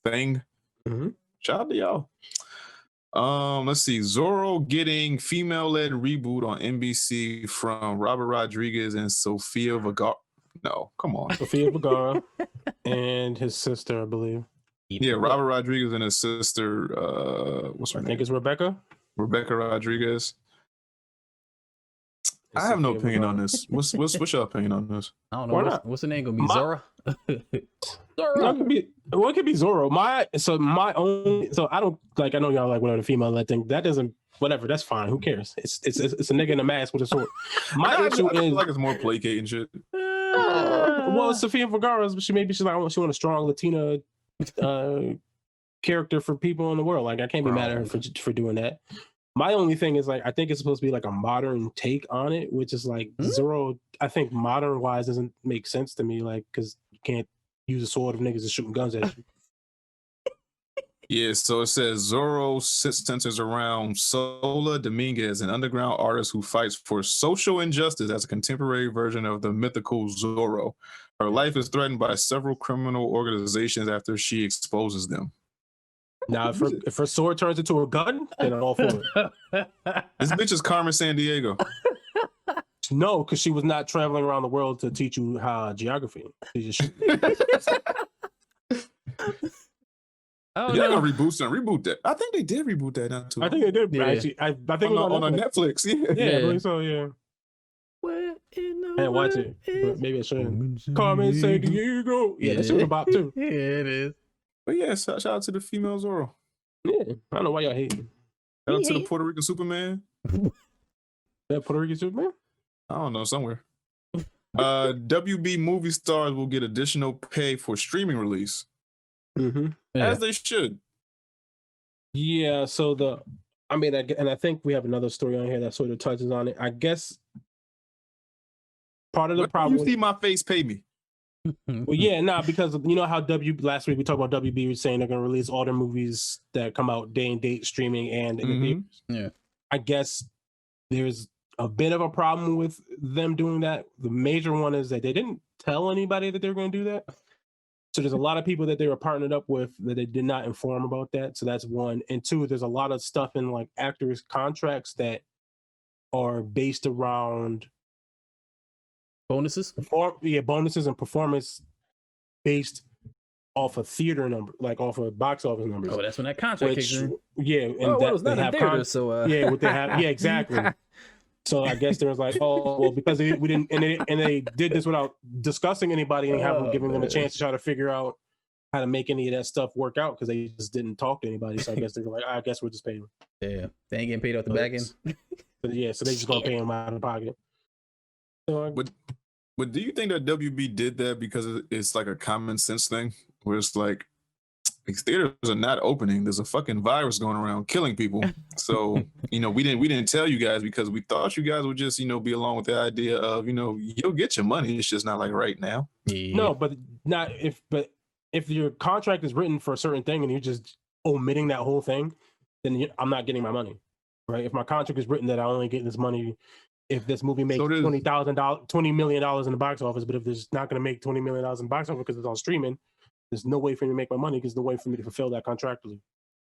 thing. Mm-hmm. Shout out to y'all. Let's see. Zorro getting female-led reboot on NBC from Robert Rodriguez and Sofia Vergara. No, come on. Sofia Vergara and his sister, I believe. Yeah, Robert Rodriguez and his sister. What's her I name? think it's Rebecca. Rebecca Rodriguez. I have no opinion on this. What's your opinion on this? I don't know. Why not? What's the name gonna be? Zora? No, it could be Zorro. I don't like. I know y'all like whatever the female led thing. That doesn't. Whatever. That's fine. Who cares? It's a nigga in a mask with a sword. My issue I feel is like it's more placating shit. well, Sofia Vergara. She's like she want a strong Latina character for people in the world. Like I can't be mad at her for doing that. My only thing is like I think it's supposed to be like a modern take on it, which is like Zorro. I think modern wise doesn't make sense to me. Like because you can't use a sword if niggas are shooting guns at you. Yeah, so it says Zorro centers around Sola Dominguez, an underground artist who fights for social injustice as a contemporary version of the mythical Zorro. Her life is threatened by several criminal organizations after she exposes them. Now, if her sword turns into a gun, then I'm all for it. This bitch is Carmen Sandiego. No, because she was not traveling around the world to teach you geography. She just Oh, They're no. gonna reboot that. I think they did reboot that not too long. I think they did. Yeah. Actually, I think it was on Netflix. Yeah. Yeah, I believe so. Yeah. Where in the And watch world it. is But maybe I shouldn't. Carmen Sandiego. Yeah, that shit was about too. Yeah, it is. But yeah, shout out to the female Zorro. Yeah, I don't know why y'all hating. Shout out to the Puerto Rican Superman. That Puerto Rican Superman. I don't know, somewhere. WB movie stars will get additional pay for streaming release, as they should. Yeah. So I think we have another story on here that sort of touches on it. I guess part of the problem. You see my face, pay me. Well, yeah, because you know how last week we talked about WB was saying they're going to release all their movies that come out day and date streaming and in the theaters. Yeah. I guess there's a bit of a problem with them doing that. The major one is that they didn't tell anybody that they were going to do that. So there's a lot of people that they were partnered up with that they did not inform about that. So that's one. And two, there's a lot of stuff in like actors' contracts that are based around bonuses. Bonuses and performance based off of theater number, like off of box office numbers. Oh, that's when that contract kicks in. Yeah, and well, it's not in theater, so yeah, what they have, yeah, exactly. So I guess there was like, oh, well, because we didn't, and they did this without discussing anybody and having giving them a chance to try to figure out how to make any of that stuff work out because they just didn't talk to anybody. So I guess they were like, I guess we'll just pay them. Yeah, they ain't getting paid off the back end. So they just gonna pay them out of pocket. So But do you think that WB did that because it's like a common sense thing, where it's like these theaters are not opening. There's a fucking virus going around killing people. So, we didn't tell you guys because we thought you guys would just, be along with the idea of, you'll get your money. It's just not like right now. Yeah. No, but if your contract is written for a certain thing and you're just omitting that whole thing, then I'm not getting my money, right? If my contract is written that I only get this money if this movie makes $20 million in the box office, but if it's not going to make $20 million in the box office because it's on streaming, there's no way for me to make my money because there's no way for me to fulfill that contractually.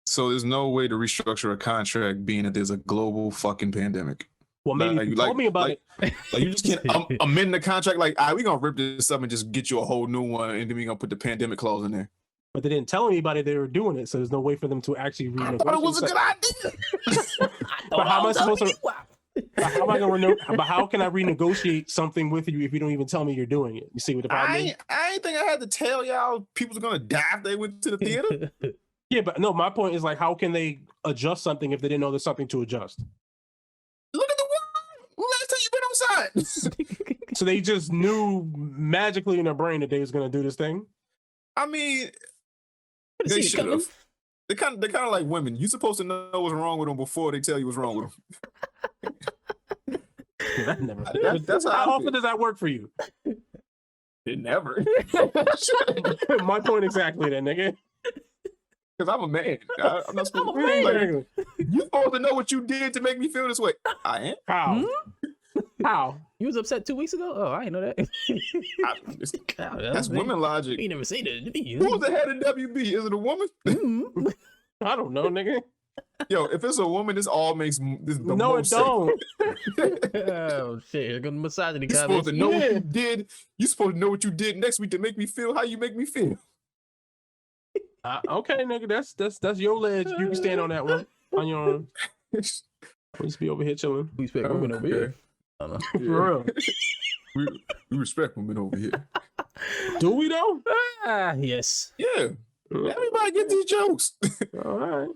So there's no way to restructure a contract being that there's a global fucking pandemic. Well, maybe you told me about it. Like you just can't amend the contract. Like, we're going to rip this up and just get you a whole new one, and then we're going to put the pandemic clause in there. But they didn't tell anybody they were doing it, so there's no way for them to actually renegotiate. I thought it was a good idea. But how am I supposed to? How am I going to? But how can I renegotiate something with you if you don't even tell me you're doing it? You see what the problem is? I ain't think I had to tell y'all people are going to die if they went to the theater. Yeah, but no, my point is like, how can they adjust something if they didn't know there's something to adjust? Look at the world. Last time you been outside. So they just knew magically in their brain that they was going to do this thing. I mean, they should have. They're kind of like women. You're supposed to know what's wrong with them before they tell you what's wrong with them. That's how often does that work for you? It never. My point exactly, then, nigga. Because I'm a man. I'm not supposed to be like, you're supposed to know what you did to make me feel this way. I am. How? How? You was upset 2 weeks ago? Oh, I didn't know that. That's women logic. You never say that. Who was the head of WB? Is it a woman? I don't know, nigga. Yo, if it's a woman, this all makes this the no, most it don't. Oh shit! Here comes the misogyny. You're supposed to know what you did. You're supposed to know what you did next week to make me feel how you make me feel. Okay, nigga, that's your ledge. You can stand on that one on your own. We'll just be over here chilling. We respect women over here. I don't know. For real. We respect women over here. Do we though? Yes. Yeah. Everybody get these jokes. All right.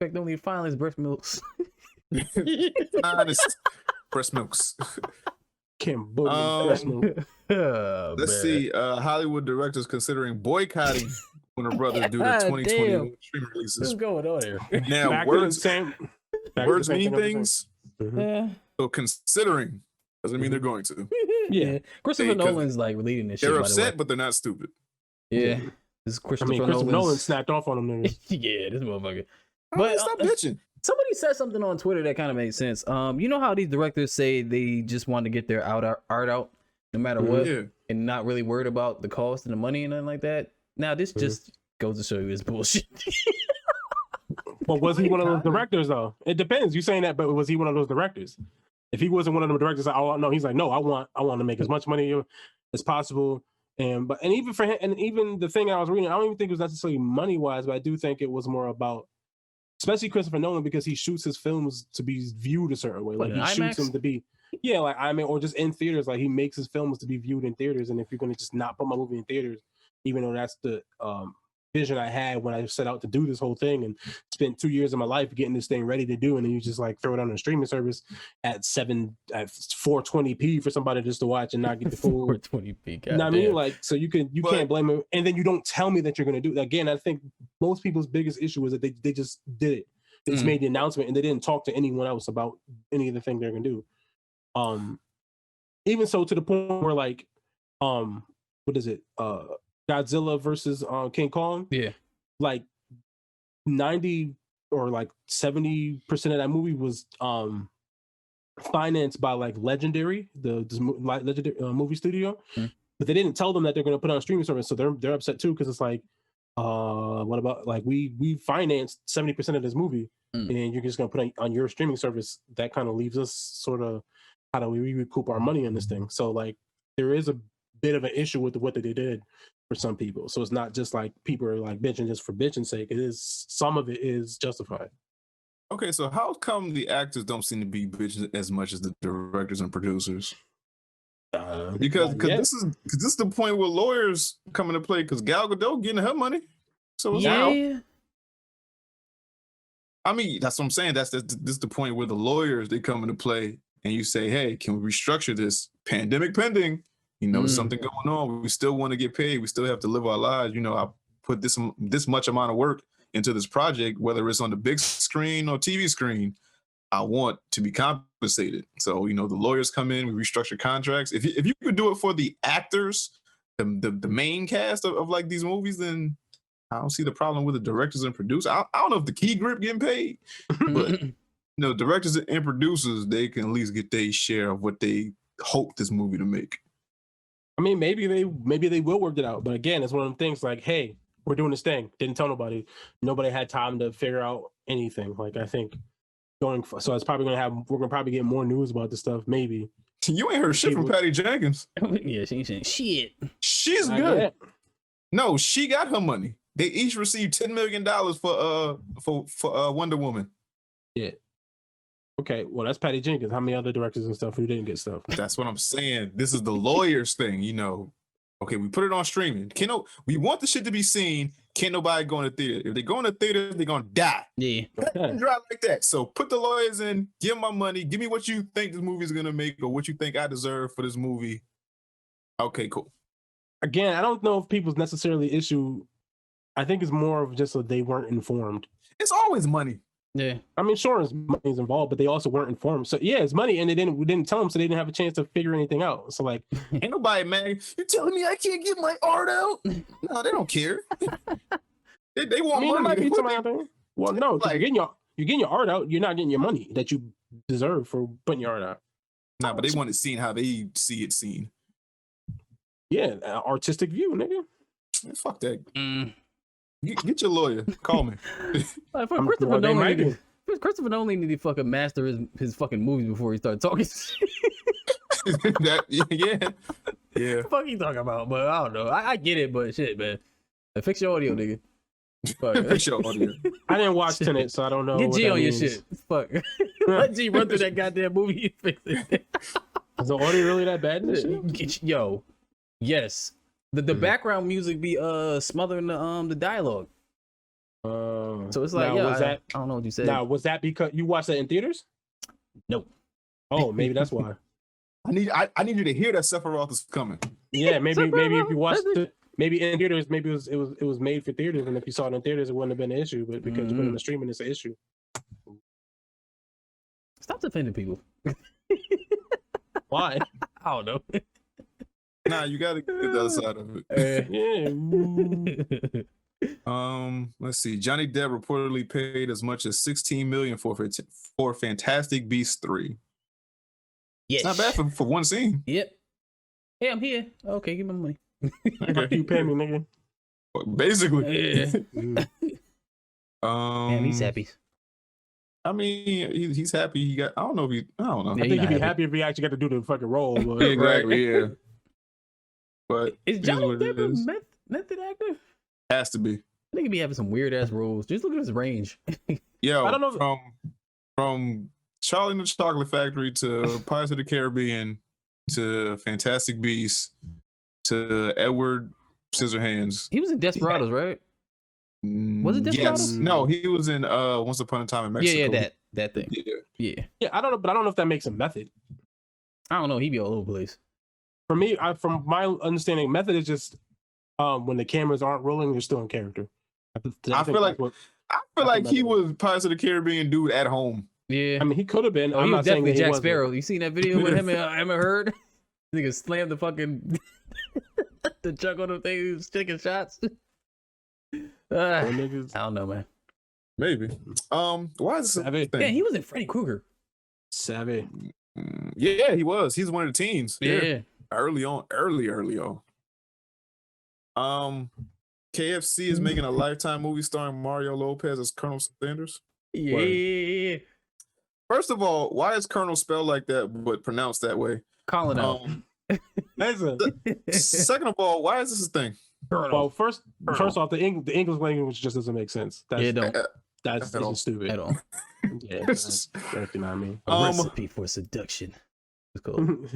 Respect only finest breast milks. Honest breast milks. Breast milk. Let's see. Hollywood directors considering boycotting Warner Brothers due to 2021 streaming releases. What's going on here? Now, words mean things. Yeah. So considering doesn't mean they're going to. Yeah. Christopher Nolan's like leading this shit. They're upset, but they're not stupid. Yeah. This is Christopher Nolan snapped off on them niggas. Yeah, this motherfucker. But stop bitching. Somebody said something on Twitter that kind of made sense. You know how these directors say they just want to get their art out no matter what, and not really worried about the cost and the money and nothing like that. Now this just goes to show you it's bullshit. But was he one of those directors though? It depends. You saying that, but was he one of those directors? If he wasn't one of them directors, no, he's like, no, I want to make as much money as possible. And even for him, and even the thing I was reading, I don't even think it was necessarily money wise, but I do think it was more about, especially Christopher Nolan, because he shoots his films to be viewed a certain way. Like he shoots them to be, like IMAX or just in theaters. Like he makes his films to be viewed in theaters. And if you're going to just not put my movie in theaters, even though that's the vision I had when I set out to do this whole thing and spent 2 years of my life getting this thing ready to do, and then you just like throw it on a streaming service at 420p for somebody just to watch and not get the full 420p. You know what I mean? Like, so you can't blame them, and then you don't tell me that you're going to do it. Again, I think most people's biggest issue is that they just did it. They just made the announcement and they didn't talk to anyone else about any of the thing they're going to do. Even so, to the point where like, what is it? Godzilla versus King Kong. Yeah. Like 90 or like 70% of that movie was financed by like Legendary, the Legendary movie studio. But they didn't tell them that they're going to put on a streaming service, so they're upset too, because it's like, what about like we financed 70% of this movie, and you're just going to put it on your streaming service? That kind of leaves us sort of, how do we recoup our money on this thing? So like there is a bit of an issue with what they did for some people. So it's not just like people are like bitching just for bitching sake. It is, some of it is justified. Okay, so how come the actors don't seem to be bitching as much as the directors and producers? Because this is the point where lawyers come into play, because Gal Gadot getting her money. So now, I mean, that's what I'm saying. This is the point where the lawyers, they come into play, and you say, hey, can we restructure this? Pandemic pending. You know, something going on. We still want to get paid. We still have to live our lives. You know, I put this much amount of work into this project, whether it's on the big screen or TV screen. I want to be compensated. So, you know, the lawyers come in, we restructure contracts. If you could do it for the actors, the main cast of like these movies, then I don't see the problem with the directors and producers. I don't know if the key grip getting paid, but you know, directors and producers, they can at least get their share of what they hope this movie to make. I mean, maybe they will work it out. But again, it's one of them things like, hey, we're doing this thing. Didn't tell nobody. Nobody had time to figure out anything. Like, I think so it's probably we're gonna probably get more news about this stuff. Maybe. You ain't heard shit from Patty Jenkins. Yeah, she ain't saying shit. She's good. No, she got her money. They each received $10 million for Wonder Woman. Yeah. Okay, well, that's Patty Jenkins. How many other directors and stuff who didn't get stuff? That's what I'm saying. This is the lawyers thing, you know. Okay, we put it on streaming. We want the shit to be seen. Can't nobody go in the theater. If they go in the theater, they're gonna die. Yeah. And drive like that. So put the lawyers in, give them my money, give me what you think this movie is gonna make or what you think I deserve for this movie. Okay, cool. Again, I don't know if people's necessarily issue. I think it's more of just that they weren't informed. It's always money. Yeah, I mean, sure, money is involved, but they also weren't informed. So yeah, it's money, and we didn't tell them, so they didn't have a chance to figure anything out. So like, ain't nobody mad. You're telling me I can't get my art out? No, they don't care. they want money. Might be somebody out there. Well, no, like, you're getting your art out. You're not getting your money that you deserve for putting your art out. Nah, but they want it seen how they see it seen. Yeah, artistic view, nigga. Man, fuck that. Get your lawyer. Call me. Christopher Nolan need to fucking master his fucking movies before he starts talking. Yeah. What the fuck you talking about? But I don't know. I get it, but shit, man. Fix your audio, nigga. Fix your audio. I didn't watch Tenet, so I don't know. Get G on your shit. Fuck. Let G run through that goddamn movie. Fix it. Is the audio really that bad in this shit? Yo, yes. The background music be smothering the dialogue. So it's like, now, I don't know what you said. Now, was that because you watched that in theaters? Nope. Oh, maybe that's why. I need you to hear that Sephiroth is coming. Yeah, maybe if you watched it, maybe in theaters, maybe it was made for theaters, and if you saw it in theaters, it wouldn't have been an issue. But because you put it in the streaming, it's an issue. Stop defending people. Why? I don't know. Nah, you gotta get the other side of it. Let's see. Johnny Depp reportedly paid as much as $16 million for Fantastic Beasts 3. Yes. It's not bad for one scene. Yep. Hey, I'm here. Okay, give me my money. Okay. You pay me, nigga. Basically. Yeah. Man, he's happy. I mean, he's happy. He got. I don't know. Yeah, I think he'd be happy if he actually got to do the fucking role. But, exactly. Right. Yeah. But is Johnny Depp a method actor? Has to be. I think he'd be having some weird ass roles. Just look at his range. Yo, I don't know. From Charlie and the Chocolate Factory to Pirates of the Caribbean to Fantastic Beasts to Edward Scissorhands. He was in Desperados, right? Was it Desperado? Yes. No, he was in Once Upon a Time in Mexico. Yeah, that thing. Yeah. I don't know, but I don't know if that makes him Method. I don't know. He be all over the place. For me, from my understanding, Method is just when the cameras aren't rolling, they're still in character. I feel like he was Pirates of the Caribbean dude at home. Yeah. I mean, he could have been. Oh, I'm he not was saying definitely that he Jack Sparrow. wasn't. You seen that video with him and Emma Heard? Nigga slammed the fucking the chuck on the thing. He was taking shots. I don't know, man. Maybe. Why is this a thing? Yeah, he was in Freddy Krueger. Savvy. Yeah, he was. He's one of the teens. Yeah. Early on. KFC is making a Lifetime movie starring Mario Lopez as Colonel Sanders. Yeah. Word. First of all, why is Colonel spelled like that but pronounced that way? Calling out. Second of all, why is this a thing? Well, first off, the English language just doesn't make sense. That's all. stupid. At all. Yeah, that's you know what I mean. Recipe for Seduction. It's called.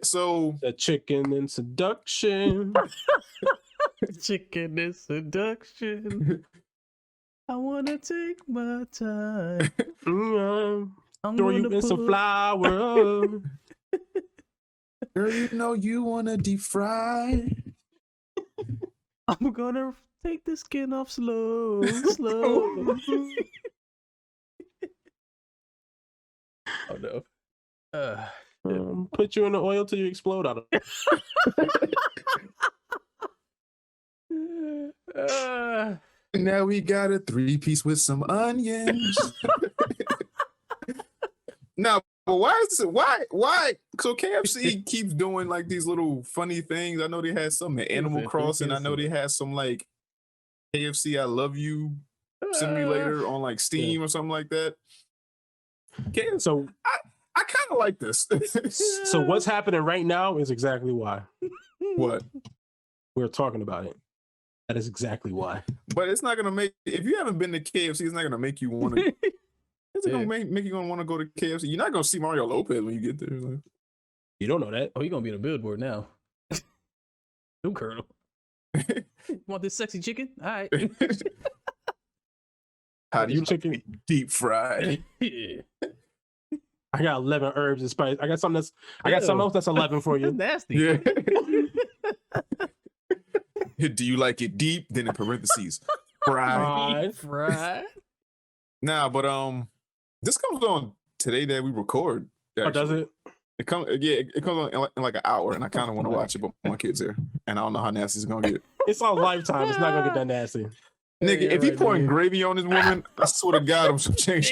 So the chicken and seduction. Chicken and seduction. I wanna take my time. Throw you in some flour. Girl, you know you wanna deep fry. I'm gonna take the skin off slow. Oh no. Put you in the oil till you explode out of it. Now we got a 3-piece with some onions. Now, but why is this? Why? So KFC keeps doing like these little funny things. I know they had some at Animal Crossing. I know they had some like KFC I Love You simulator on like Steam or something like that. So I kind of like this. So what's happening right now is exactly why. What? We're talking about it. That is exactly why. But it's not gonna make, if you haven't been to KFC, it's not gonna make you want to. It's gonna make you gonna want to go to KFC. You're not gonna see Mario Lopez when you get there. Like. You don't know that. Oh, you're gonna be on a billboard now. New Colonel. Want this sexy chicken? All right. How do you chicken deep fried? Yeah. I got 11 herbs and spice. I got something else that's 11 for you. That's nasty. Yeah. Do you like it deep? Then in parentheses, fried. Fried. Nah, but this comes on today that we record. Actually. Oh, does it? It comes on in like an hour, and I kind of want to watch it, but my kids here, and I don't know how nasty it's gonna get. It's on Lifetime. It's not gonna get that nasty. Nigga, if he pouring gravy on this woman, I swear to God, I'm some change.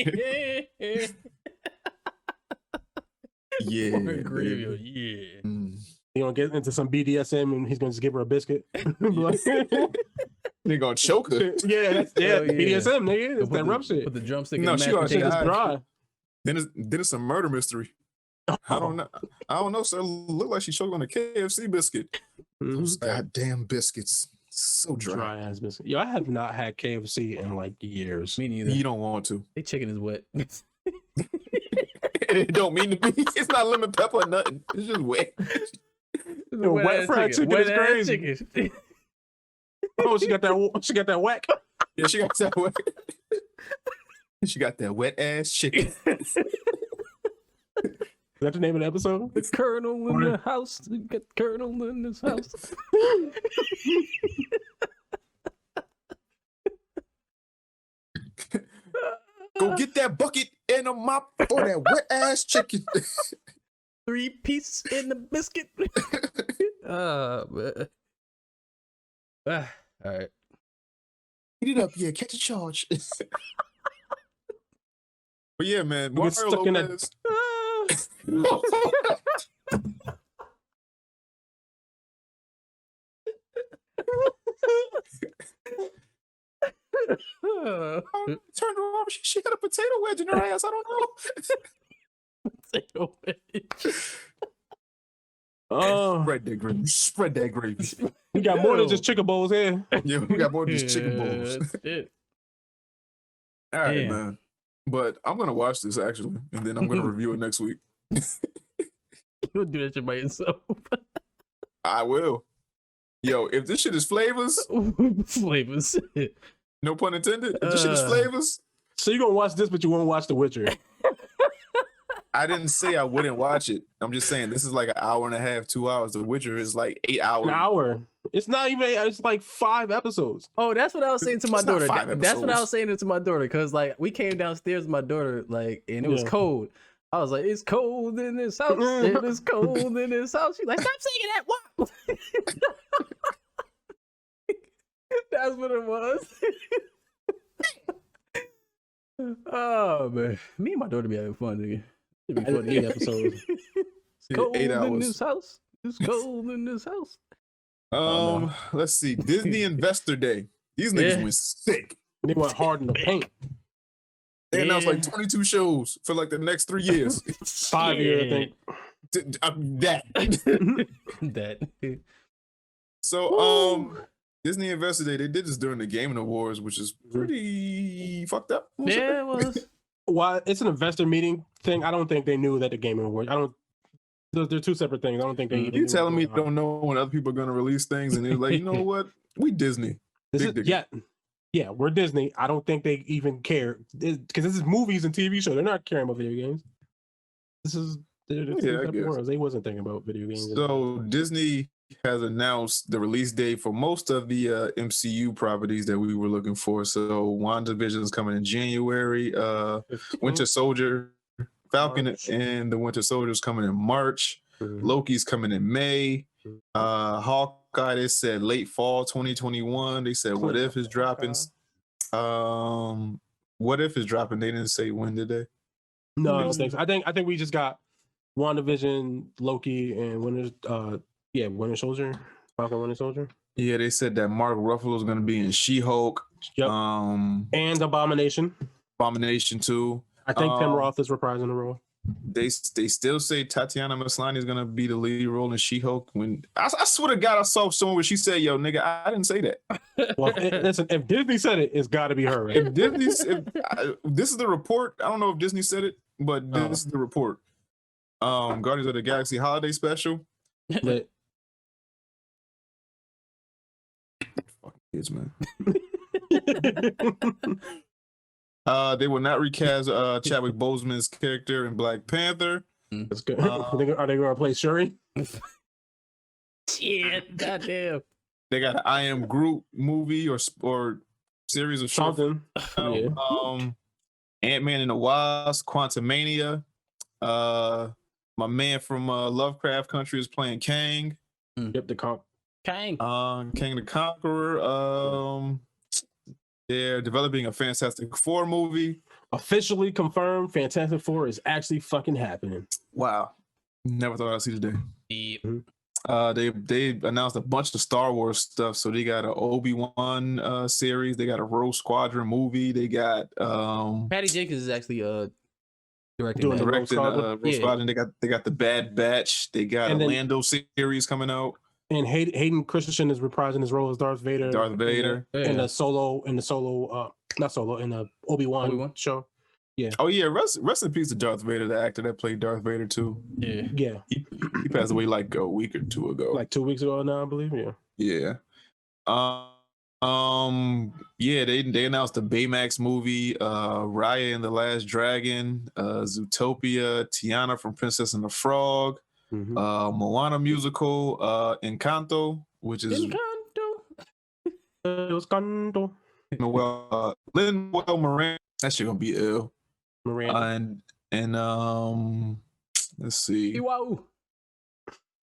Yeah, gravy. Yeah. You gonna get into some BDSM and he's gonna just give her a biscuit. They gonna choke her. Yeah, BDSM, nigga. It's that rough shit. Put the drumstick in No, the she mashed gonna potatoes. dry. Then it's a murder mystery. I don't know. So it look like she choked on a KFC biscuit. Those goddamn biscuits, so dry ass biscuit. Yo, I have not had KFC in like years. Me neither. You don't want to. They chicken is wet. It don't mean to be. It's not lemon pepper or nothing. It's just wet. Wet fried chicken is crazy. Chicken. Oh, she got that whack. Yeah, she got that wet. She got that wet ass chicken. Is that the name of the episode? The Colonel in the house. We got the Colonel in this house. Go get that bucket and a mop for that wet ass chicken. 3 pieces in the biscuit. All right. Eat it up, yeah. Catch a charge. But yeah, man. We get stuck in that. Turned her off. She had a potato wedge in her ass. I don't know. Potato wedge. Oh, spread that gravy. We got more than just chicken bowls here. Yeah, we got more than just chicken bowls. All right, man. But I'm gonna watch this actually, and then I'm gonna review it next week. You'll do that shit by yourself. I will. Yo, if this shit is flavors, No pun intended. This shit is flavors. So you're gonna watch this, but you won't watch The Witcher. I didn't say I wouldn't watch it. I'm just saying this is like an hour and a half, 2 hours. The Witcher is like 8 hours. An hour. It's not even. It's like 5 episodes. Oh, that's what I was saying to my It's not daughter. 5 That's what I episodes. was saying to my daughter because like we came downstairs with my daughter like and it was cold. I was like, it's cold in this house. And it's cold in this house. She's like, stop saying that. What? That's what it was. Oh man, me and my daughter be having fun, nigga. It'd be fun 8 episodes. It's cold 8 in hours. this house. It's cold in this house. Let's see. Disney Investor Day. These niggas went sick. They went hard in the paint. They announced like 22 shows for like the next 3 years. 5 years, I think. That. So, Disney Investor Day, they did this during the Gaming Awards, which is pretty fucked up. Yeah, it was. Why it's an investor meeting thing. I don't think they knew that the Gaming Awards. I don't. They're two separate things. I don't think they. Even You telling me you don't know when other people are going to release things, and they're like, you know what? We Disney. Yeah, we're Disney. I don't think they even care because this is movies and TV shows. They're not caring about video games. This is they're two separate worlds. They wasn't thinking about video games. So Disney has announced the release date for most of the MCU properties that we were looking for. So WandaVision is coming in January. Winter Soldier, Falcon and the Winter Soldier is coming in March. Loki's coming in May. Hawkeye, they said late fall 2021. They said What If is dropping. What If is dropping. They didn't say when, did they? No, I don't think so. I think we just got WandaVision, Loki, and Winter Soldier. Falcon Winter Soldier. Yeah, they said that Mark Ruffalo is going to be in She-Hulk. Yep. And Abomination. Abomination too. I think Tim Roth is reprising the role. They still say Tatiana Maslany is gonna be the lead role in She-Hulk. When I swear to God, I saw someone where she said, "Yo, nigga, I didn't say that." Well, listen, if Disney said it, it's got to be her. Right? If this is the report. I don't know if Disney said it, but this is the report. Guardians of the Galaxy holiday special. But fucking kids, man. They will not recast Chadwick Boseman's character in Black Panther. That's good. Are they going to replace Shuri? Shit, goddamn. They got an I Am Groot movie or series of something. Antman and the Wasp, Quantumania. My man from Lovecraft Country is playing Kang. Yep, Kang. Kang the Conqueror. They're developing a Fantastic Four movie. Officially confirmed, Fantastic Four is actually fucking happening. Wow. Never thought I'd see the day. Yep. They announced a bunch of Star Wars stuff. So they got an Obi-Wan series. They got a Rogue Squadron movie. They got Patty Jenkins is actually directing Rogue Squadron. They got the Bad Batch. They got Lando series coming out. And Hayden Christensen is reprising his role as Darth Vader. In the Obi-Wan show. Yeah. Oh yeah, rest in peace to Darth Vader, the actor that played Darth Vader too. Yeah. He passed away like a week or two ago. Like 2 weeks ago now, I believe. Yeah. Yeah. They announced the Baymax movie, Raya and the Last Dragon, Zootopia, Tiana from Princess and the Frog, Moana musical, Encanto, which is Encanto. Lin-Manuel Miranda. That shit gonna be ill. Miranda. And let's see. Wow.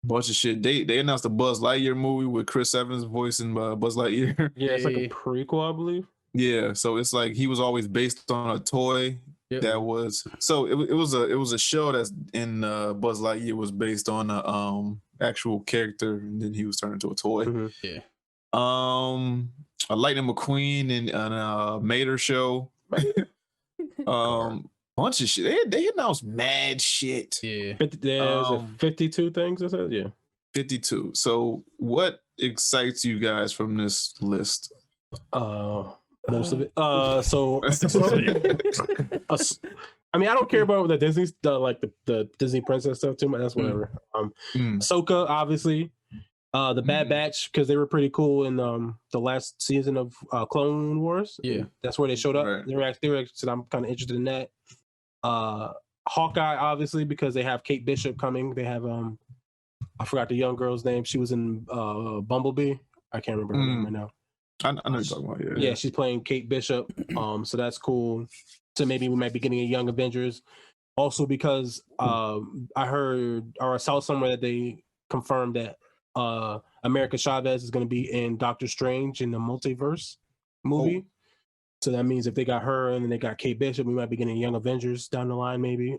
Bunch of shit. They announced a Buzz Lightyear movie with Chris Evans voicing Buzz Lightyear. Yeah, it's like a prequel, I believe. Yeah, so it's like he was always based on a toy that was. So it was a show that's in Buzz Lightyear was based on a actual character, and then he was turned into a toy. Yeah. A Lightning McQueen and a Mater show. Bunch of shit. They announced mad shit. Yeah. 52 things, is it? Yeah. 52. So what excites you guys from this list? Most of it. I mean, I don't care about the Disney stuff, like the Disney princess stuff too much. That's whatever. Ahsoka, obviously. The Bad Batch, because they were pretty cool in the last season of Clone Wars. Yeah. That's where they showed up. Right. They were actually, so I'm kind of interested in that. Hawkeye, obviously, because they have Kate Bishop coming. They have I forgot the young girl's name. She was in Bumblebee. I can't remember her name right now. I know what you're talking about. Yeah, she's playing Kate Bishop. So that's cool. So maybe we might be getting a Young Avengers. Also, because I heard or I saw somewhere that they confirmed that America Chavez is going to be in Doctor Strange in the multiverse movie. So that means if they got her and then they got Kate Bishop, we might be getting Young Avengers down the line, maybe.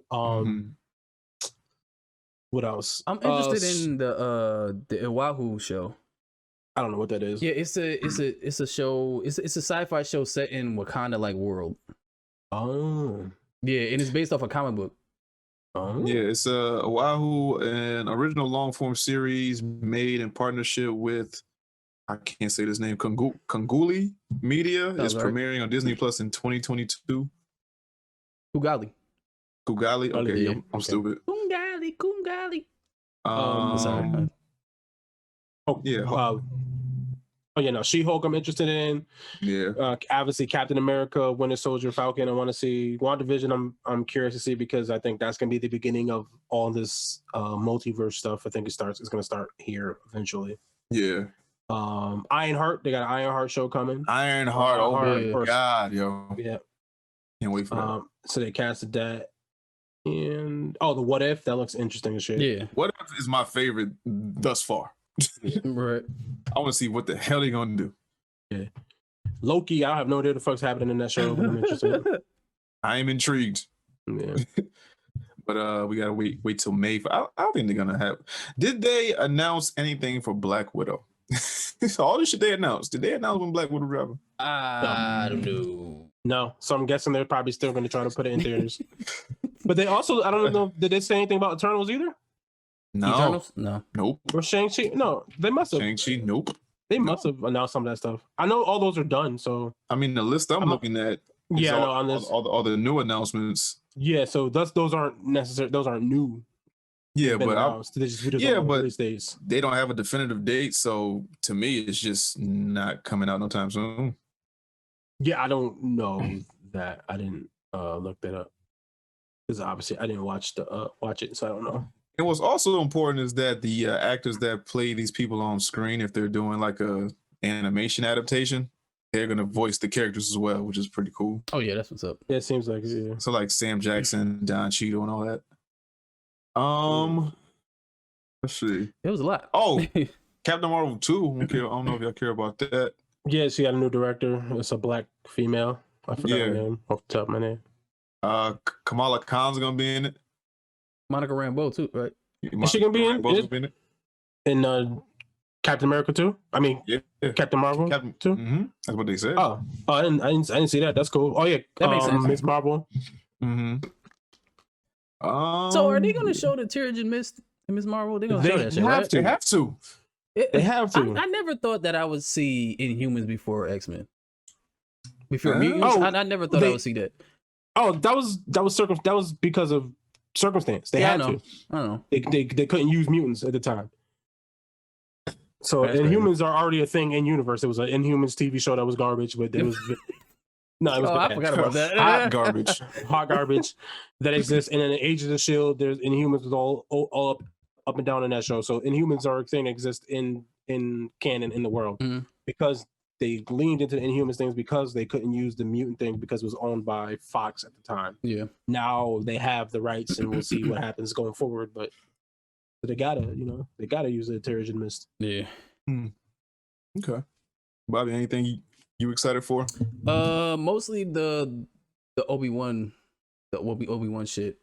What else? I'm interested in the Oahu show. I don't know what that is. Yeah, it's a show. It's a sci-fi show set in Wakanda like world. Oh. Yeah, and it's based off a comic book. Oh. Yeah, it's Oahu, an original long form series made in partnership with, I can't say this name, Kunguli Media. It's premiering on Disney Plus in 2022. Kugali. Okay, yeah. I'm stupid. Kungali. Sorry. Oh yeah. No, She-Hulk I'm interested in. Yeah. Obviously Captain America, Winter Soldier, Falcon. I want to see WandaVision. I'm curious to see because I think that's gonna be the beginning of all this multiverse stuff. I think it's gonna start here eventually. Yeah. Ironheart, they got an Ironheart show coming. Ironheart, oh my god, yo. Yeah. Can't wait for that. So they casted that. And the What If, that looks interesting as shit. Yeah. What If is my favorite thus far. Right. I want to see what the hell they gonna do. Yeah. Loki, I have no idea what the fuck's happening in that show, but I'm interested. I am intrigued. Yeah. But we gotta wait till May. I don't think they're gonna have. Did they announce anything for Black Widow? All this shit they announced. Did they announce when Black Widow dropping? I don't know. No, so I'm guessing they're probably still going to try to put it in theaters. But they also, I don't know, did they say anything about Eternals either? No. Eternals? No. Nope. Or Shang-Chi? No, they must have. Shang-Chi? Nope. They must have announced some of that stuff. I know all those are done, so. I mean, the list I'm looking at. Yeah, all, on this. All the new announcements. Yeah, so those aren't necessary. Those aren't new. Yeah, but they don't have a definitive date, so to me, it's just not coming out no time soon. Yeah, I don't know that. I didn't look that up because obviously I didn't watch it, so I don't know. And what's also important is that the actors that play these people on screen, if they're doing like a animation adaptation, they're gonna voice the characters as well, which is pretty cool. Oh yeah, that's what's up. Yeah, it seems like yeah. So like Sam Jackson, Don Cheadle, and all that. Let's see. It was a lot. Oh, Captain Marvel 2. I don't know if y'all care about that. Yeah, she got a new director. It's a black female. I forgot her name off the top of my name. Kamala Khan's gonna be in it. Monica Rambeau too, right? Is she gonna be in it? In Captain America 2? I mean, Captain Marvel 2? Mm-hmm. That's what they said. Oh, I didn't see that. That's cool. Oh yeah, that makes sense. Miss Marvel. Mm-hmm. So are they gonna show the Terrigen Mist and Miss Marvel? They're gonna show that shit, right? They have to. They have to. I never thought that I would see Inhumans before X-Men. Before Mutants, I never thought I would see that. Oh, that was because of circumstance. They had to. I don't know. They couldn't use mutants at the time. So Inhumans are already a thing in universe. It was an Inhumans TV show that was garbage, but it was no, it was I forgot about that. hot garbage that exists. And in the Age of the Shield, there's Inhumans was all up and down in that show. So Inhumans are a thing that exists in canon in the world because they leaned into the Inhumans things because they couldn't use the mutant thing because it was owned by Fox at the time. Yeah. Now they have the rights, and we'll see what happens going forward. But they gotta use the Terrigen Mist. Yeah. Okay. Bobby, anything you excited for? Mostly the Obi-Wan shit.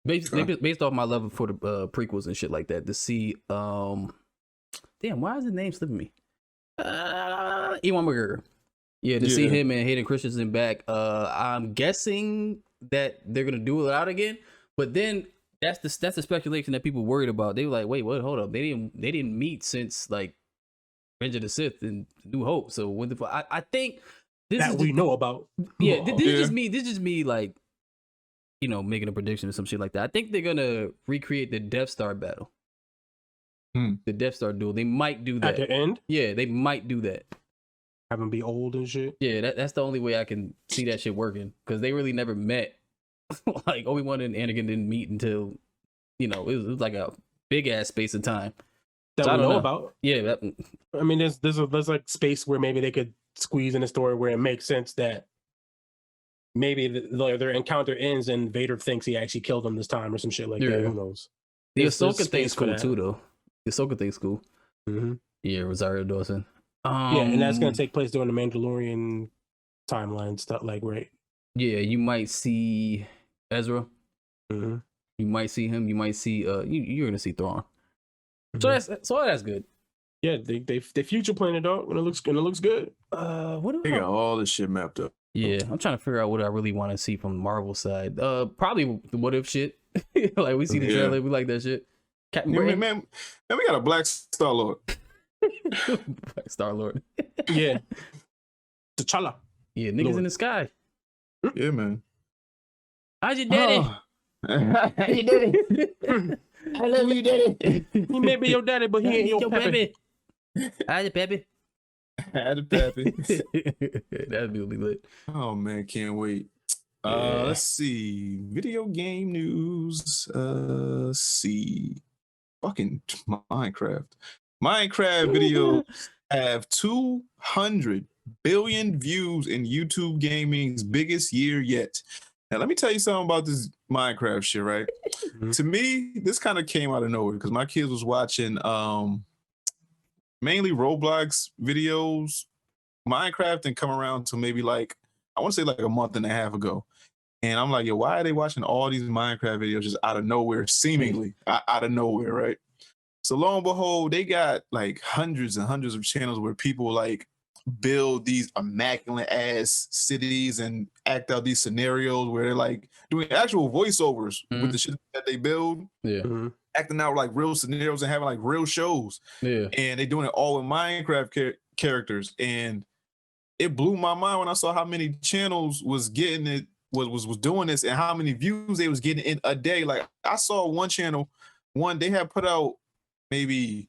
Based off my love for the prequels and shit like that. To see damn, why is his name slipping me? Ewan McGregor. Yeah, to see him and Hayden Christensen back. I'm guessing that they're gonna do it out again, but then that's the speculation that people worried about. They were like, wait, what? Hold up, they didn't meet since like Revenge of the Sith and New Hope. So when I think this that is we know about. Yeah, this is just me like, you know, making a prediction or some shit like that. I think they're gonna recreate the Death Star battle. The Death Star duel. They might do that At the end, Yeah, they might do that. have him be old and shit. Yeah, that's the only way I can see that shit working, because they really never met. Like Obi-Wan and Anakin didn't meet until, it was like a big ass space of time That So I we don't know know. about. Yeah, I mean, there's like space where maybe they could squeeze in a story where it makes sense that maybe their encounter ends and Vader thinks he actually killed him this time or some shit like that. Yeah. Who knows? the There's Ahsoka space thing's for cool that. too, though. The Ahsoka thing's cool. Mm-hmm. Yeah, Rosario Dawson. Yeah, and that's gonna take place during the Mandalorian timeline stuff, like right. Yeah, you might see Ezra. Mm-hmm. You might see him. You might see you're gonna see Thrawn. So that's good. Yeah, they future planned it out, and it looks good. What do They got all this shit mapped up. Yeah, I'm trying to figure out what I really want to see from the Marvel side. Probably the what if shit. Like we see the trailer, we like that shit. Captain Man, we got a Black Star Lord. Star Lord. Yeah, T'Challa. Yeah, niggas Lord. in the sky. Yeah, man. How's your daddy? You did it. I love you, Daddy. He may be your daddy, but he ain't your pappy. How's your pappy? Had a pappy. That'd be really lit. Oh man, can't wait. Let's see. Video game news. Let's see. Fucking Minecraft. Minecraft videos have 200 billion views in YouTube gaming's biggest year yet. Now, let me tell you something about this Minecraft shit, right? To me, this kind of came out of nowhere because my kids was watching mainly Roblox videos. Minecraft didn't come around till maybe I want to say like a month and a half ago. And I'm like, yo, why are they watching all these Minecraft videos just out of nowhere, seemingly out of nowhere, right? So lo and behold, they got like hundreds and hundreds of channels where people like build these immaculate ass cities and act out these scenarios where they're like doing actual voiceovers with the shit that they build. Yeah. Acting out like real scenarios and having like real shows. Yeah. And they doing it all with Minecraft characters. And it blew my mind when I saw how many channels was getting it, was doing this, and how many views they was getting in a day. Like I saw one channel, they had put out they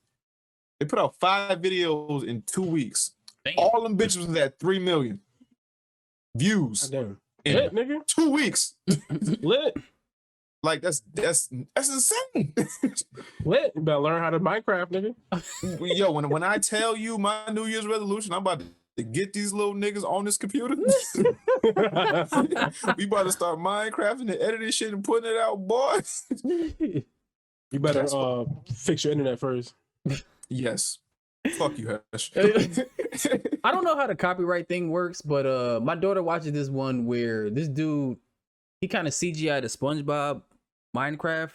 put out 5 videos in 2 weeks. Damn. All them bitches was at 3 million views Damn. in Lit, nigga. 2 weeks. Lit. Like that's insane. Lit. You better learn how to Minecraft, nigga. Yo, when I tell you my New Year's resolution, I'm about to get these little niggas on this computer. We about to start Minecrafting and editing shit and putting it out, boy. You better fix your internet first. Yes. Fuck you, Hesh. I don't know how the copyright thing works, but my daughter watches this one where this dude, he kind of CGI'd a SpongeBob Minecraft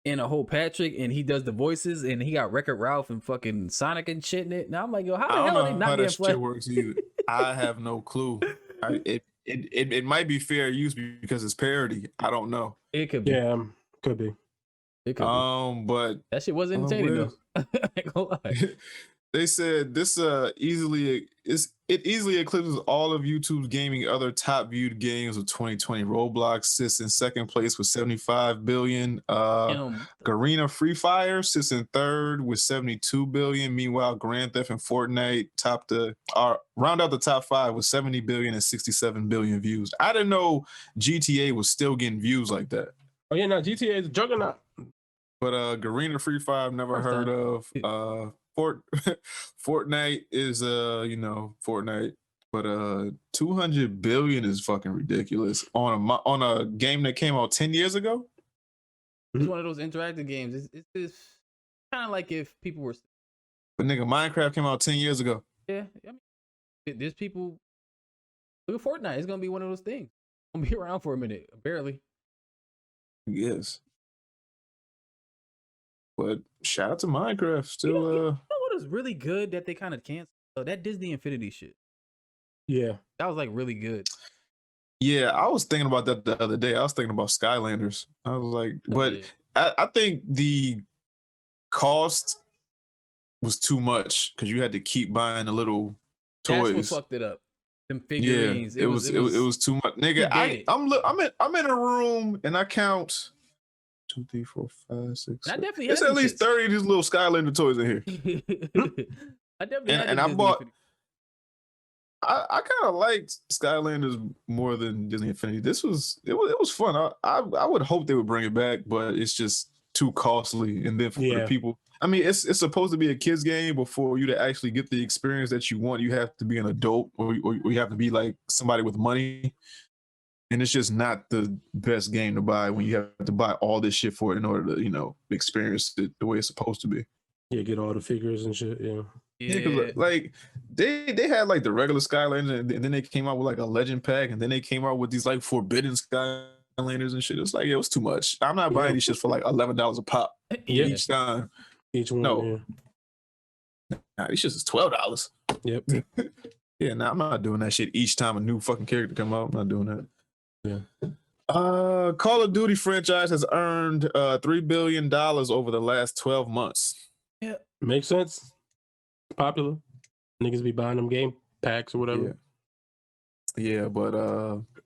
and a whole Patrick, and he does the voices, and he got Wreck-It Ralph and fucking Sonic and shit in it. Now I'm like, yo, how the hell are they not how getting that flagged? shit works either. I have no clue. It might be fair use because it's parody. I don't know. It could be. Yeah, could be. It could be. But That shit was entertaining though. I ain't gonna lie. they said this easily eclipses all of YouTube's gaming other top viewed games of 2020. Roblox sits in second place with 75 billion. Garena Free Fire sits in third with 72 billion. Meanwhile, Grand Theft and Fortnite round out the top 5 with 70 billion and 67 billion views. I didn't know GTA was still getting views like that. Oh yeah, no, GTA is a juggernaut. But Garena Free Fire I've never heard of. Fortnite is Fortnite, but 200 billion is fucking ridiculous on a game that came out 10 years ago. It's one of those interactive games. It's kind of like if people were. But nigga, Minecraft came out 10 years ago. Yeah, I mean, there's people. Look at Fortnite. It's gonna be one of those things. It's gonna be around for a minute, barely. Yes. But shout out to Minecraft. Still, you know what is really good that they kind of canceled? That Disney Infinity shit. Yeah, that was like really good. Yeah, I was thinking about that the other day. I was thinking about Skylanders. I was like, but I think the cost was too much because you had to keep buying the little toys. That's what fucked it up. Them figurines. Yeah, it was too much, nigga. I'm in a room and I count 2, 3, 4, 5, 6. I definitely It's had at them least shits. 30 of these little Skylander toys in here. I definitely had And them I Disney bought. Infinity. I kind of liked Skylanders more than Disney Infinity. It was fun. I would hope they would bring it back, but it's just too costly. And then for the people, I mean, it's supposed to be a kids game, but for you to actually get the experience that you want, you have to be an adult or you have to be like somebody with money. And it's just not the best game to buy when you have to buy all this shit for it in order to, experience it the way it's supposed to be. Yeah, get all the figures and shit. Yeah. Yeah, cause like they had like the regular Skylanders, and then they came out with like a legend pack, and then they came out with these like forbidden Skylanders and shit. It's like it was too much. I'm not buying these shit for like $11 a pop each time. Each one. No, nah, these shits is $12. Yep. Yeah, nah, I'm not doing that shit each time a new fucking character come out. I'm not doing that. Yeah. Call of Duty franchise has earned $3 billion over the last 12 months. Yeah, makes sense. Popular. Niggas be buying them game packs or whatever. Yeah, but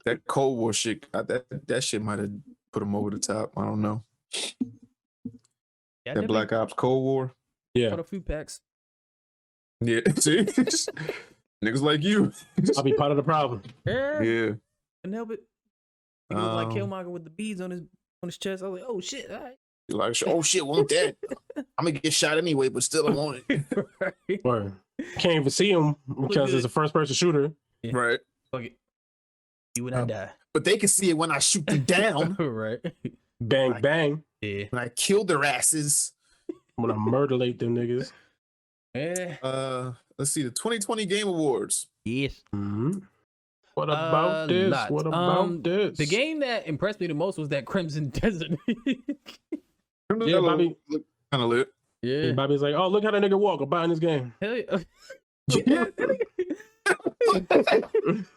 that Cold War shit, that shit might have put them over the top. I don't know. Yeah, that Black Ops Cold War. Yeah. Got a few packs. Yeah, see, niggas like you. I'll be part of the problem. Yeah. Couldn't help it. He looked like Killmonger with the beads on his chest. I was like, oh shit, all right. Like, oh shit, want that? I'm gonna get shot anyway, but still I want it. Right. Or can't even see him because it's a first person shooter. Yeah. Right. Fuck it. You and I die. But they can see it when I shoot them down. Right. Bang, bang. Yeah. When I kill their asses. When I murderate them niggas. Yeah. Let's see, the 2020 Game Awards. Yes. Mm-hmm. What about this? Lots. What about this? The game that impressed me the most was that Crimson Desert. Yeah, Bobby. Kind of lit. Yeah. Bobby's like, oh, look how that nigga walk. I'm buying this game. Hell yeah. That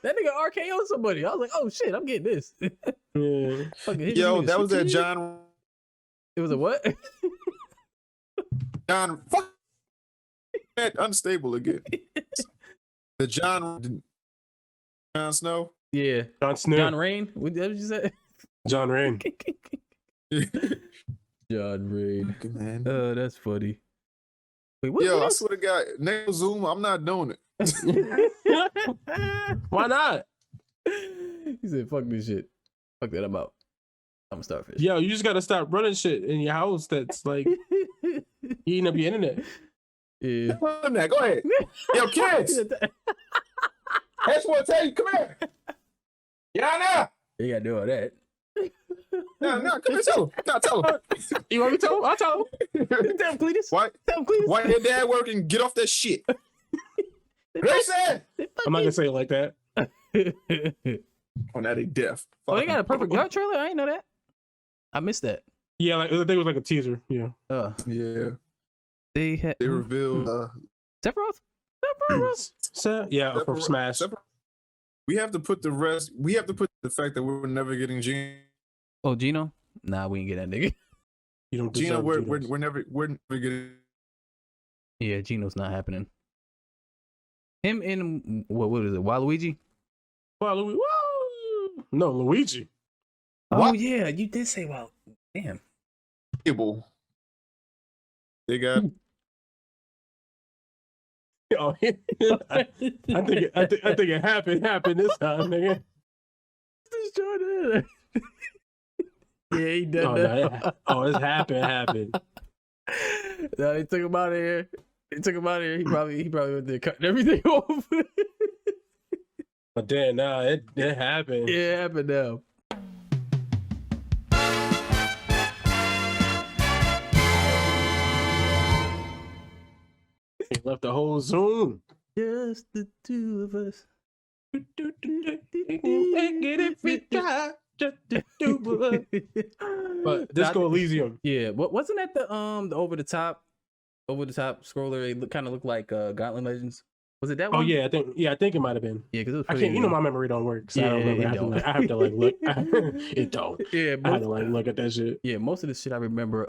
nigga RKO somebody. I was like, oh shit, I'm getting this. Yeah. Yo, that was that John. It was a what? John. Fuck. Unstable again. The John Snow. Yeah. John Snow. John Rain. What did you say? John Rain. John Rain. Man. Oh, that's funny. Wait, what? Yo, I swear to God, next Zoom, I'm not doing it. Why not? He said, fuck this shit. Fuck that, I'm out. I'm a starfish. Yo, you just gotta stop running shit in your house that's like eating up your internet. Yeah. Go ahead. Yo, kids. I just want to tell you, come here. Yeah, now. You gotta do all that. No, come here, tell him. No, tell him. You want me to tell him? I'll tell him. Tell him, Cletus. Why? Tell him, Cletus. Why your dad working? Get off that shit. Grayson! I'm not gonna say it like that. Oh, now they deaf. Oh, they got a Perfect Dark trailer? I didn't know that. I missed that. Yeah, like I think it was like a teaser. Yeah. Yeah. They revealed Sephiroth? Yeah, from Smash. We have to put the rest. We have to put the fact that we're never getting Gino. Oh, Gino? Nah, we ain't get that nigga. You don't Gino. deserve We're never getting. Yeah, Gino's not happening. Him and what is it? Waluigi? Waluigi. No, Luigi. Oh What? yeah, you did say wow. Damn. They got. Oh, I think it happened this time, nigga. Yeah, he did that. It's happened. No, he took him out of here. He probably went there cutting everything off. But then, it happened. Yeah, it happened now. He left the whole Zoom. Just the two of us. But Disco Elysium. Yeah, wasn't that the over the top scroller? It kind of looked like Gauntlet Legends. Was it that one? Oh yeah, I think it might have been. Yeah, because it was I pretty, can't. You know, my memory don't work, so Yeah, I don't remember. I have to like look. It don't. Yeah, I had to like look at that shit. Yeah, most of the shit I remember.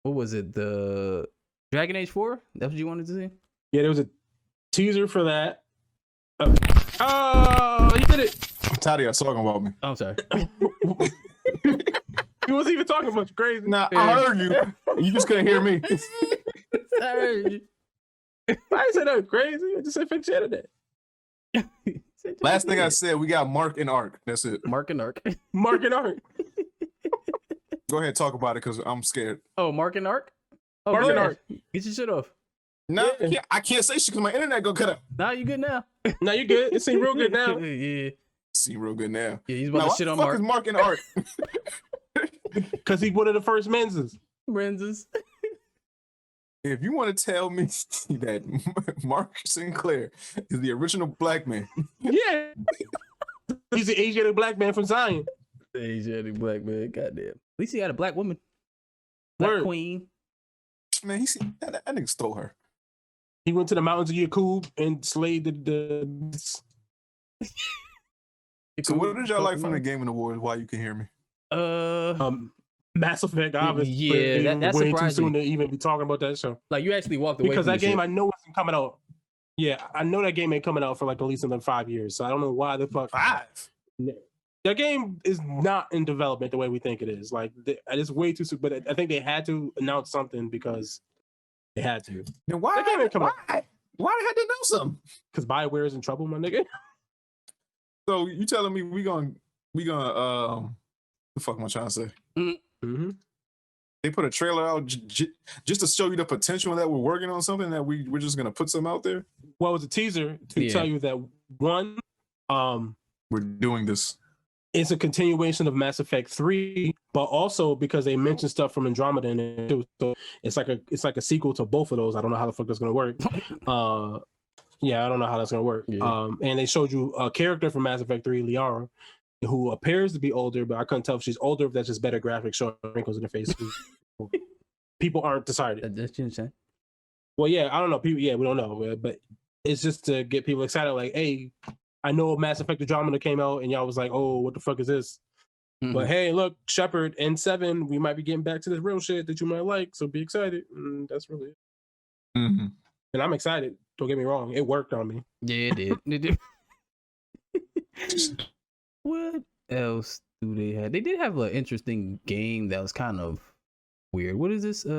What was it? The Dragon Age 4? That's what you wanted to see? Yeah, there was a teaser for that. Oh, he did it. I'm tired of y'all talking about me. I'm sorry. You wasn't even talking much crazy. Nah, I heard you. You just couldn't hear me. I heard you. I didn't say that crazy. I just said fix the internet. Last thing I said, we got Mark and Ark. That's it. Mark and Ark. Mark and Art. Go ahead, talk about it because I'm scared. Oh, Mark and Ark? Oh, Mark go and ahead. Ark. Get your shit off. No, Yeah. I can't say shit because my internet gonna cut out. Nah, you good now. No, you good. It seems real good now. Yeah. See real good now. Yeah, he's about Now, to shit on what Mark. the fuck is Mark and Ark? Because he's one of the first menses. Brenzus. If you want to tell me that Mark Sinclair is the original black man, Yeah. He's the Asiatic black man from Zion. Asiatic black man. Goddamn. At least he had a black woman. Black Word. queen. man, that nigga stole her. He went to the mountains of Yakub and slayed the So what did y'all like from the Game Awards? Why you can hear me? Mass Effect, obviously. Yeah, that's way too surprising. soon to even be talking about that show. Like you actually walked away Because from that the game shit. I know isn't coming out. Yeah, I know that game ain't coming out for like at least another 5 years. So I don't know why the fuck. 5. That game is not in development the way we think it is. Like it's way too soon. But I think they had to announce something because they had to. Then why? That game ain't coming Why? Why they had to know something? Because BioWare is in trouble, my nigga. So you telling me we gonna the fuck am I trying to say? Mm-hmm. They put a trailer out just to show you the potential that we're working on something that we're just gonna put something out there. Well, it was a teaser to tell you that one, we're doing this. It's a continuation of Mass Effect 3, but also because they mentioned stuff from Andromeda in it too. So it's like a sequel to both of those. I don't know how the fuck that's gonna work. Yeah, I don't know how that's gonna work. Yeah. And they showed you a character from Mass Effect 3, Liara, who appears to be older, but I couldn't tell if she's older if that's just better graphics showing wrinkles in her face. People aren't decided. That's insane. Well, yeah, I don't know. People, yeah, we don't know, but it's just to get people excited. Like, hey, I know Mass Effect Andromeda came out, and y'all was like, "Oh, what the fuck is this?" Mm-hmm. But hey, look, Shepard and 7, we might be getting back to this real shit that you might like. So be excited. And that's really it. Mm-hmm. And I'm excited. Don't get me wrong. It worked on me. Yeah, it did. It did. What else do they have? They did have an interesting game that was kind of weird. What is this? What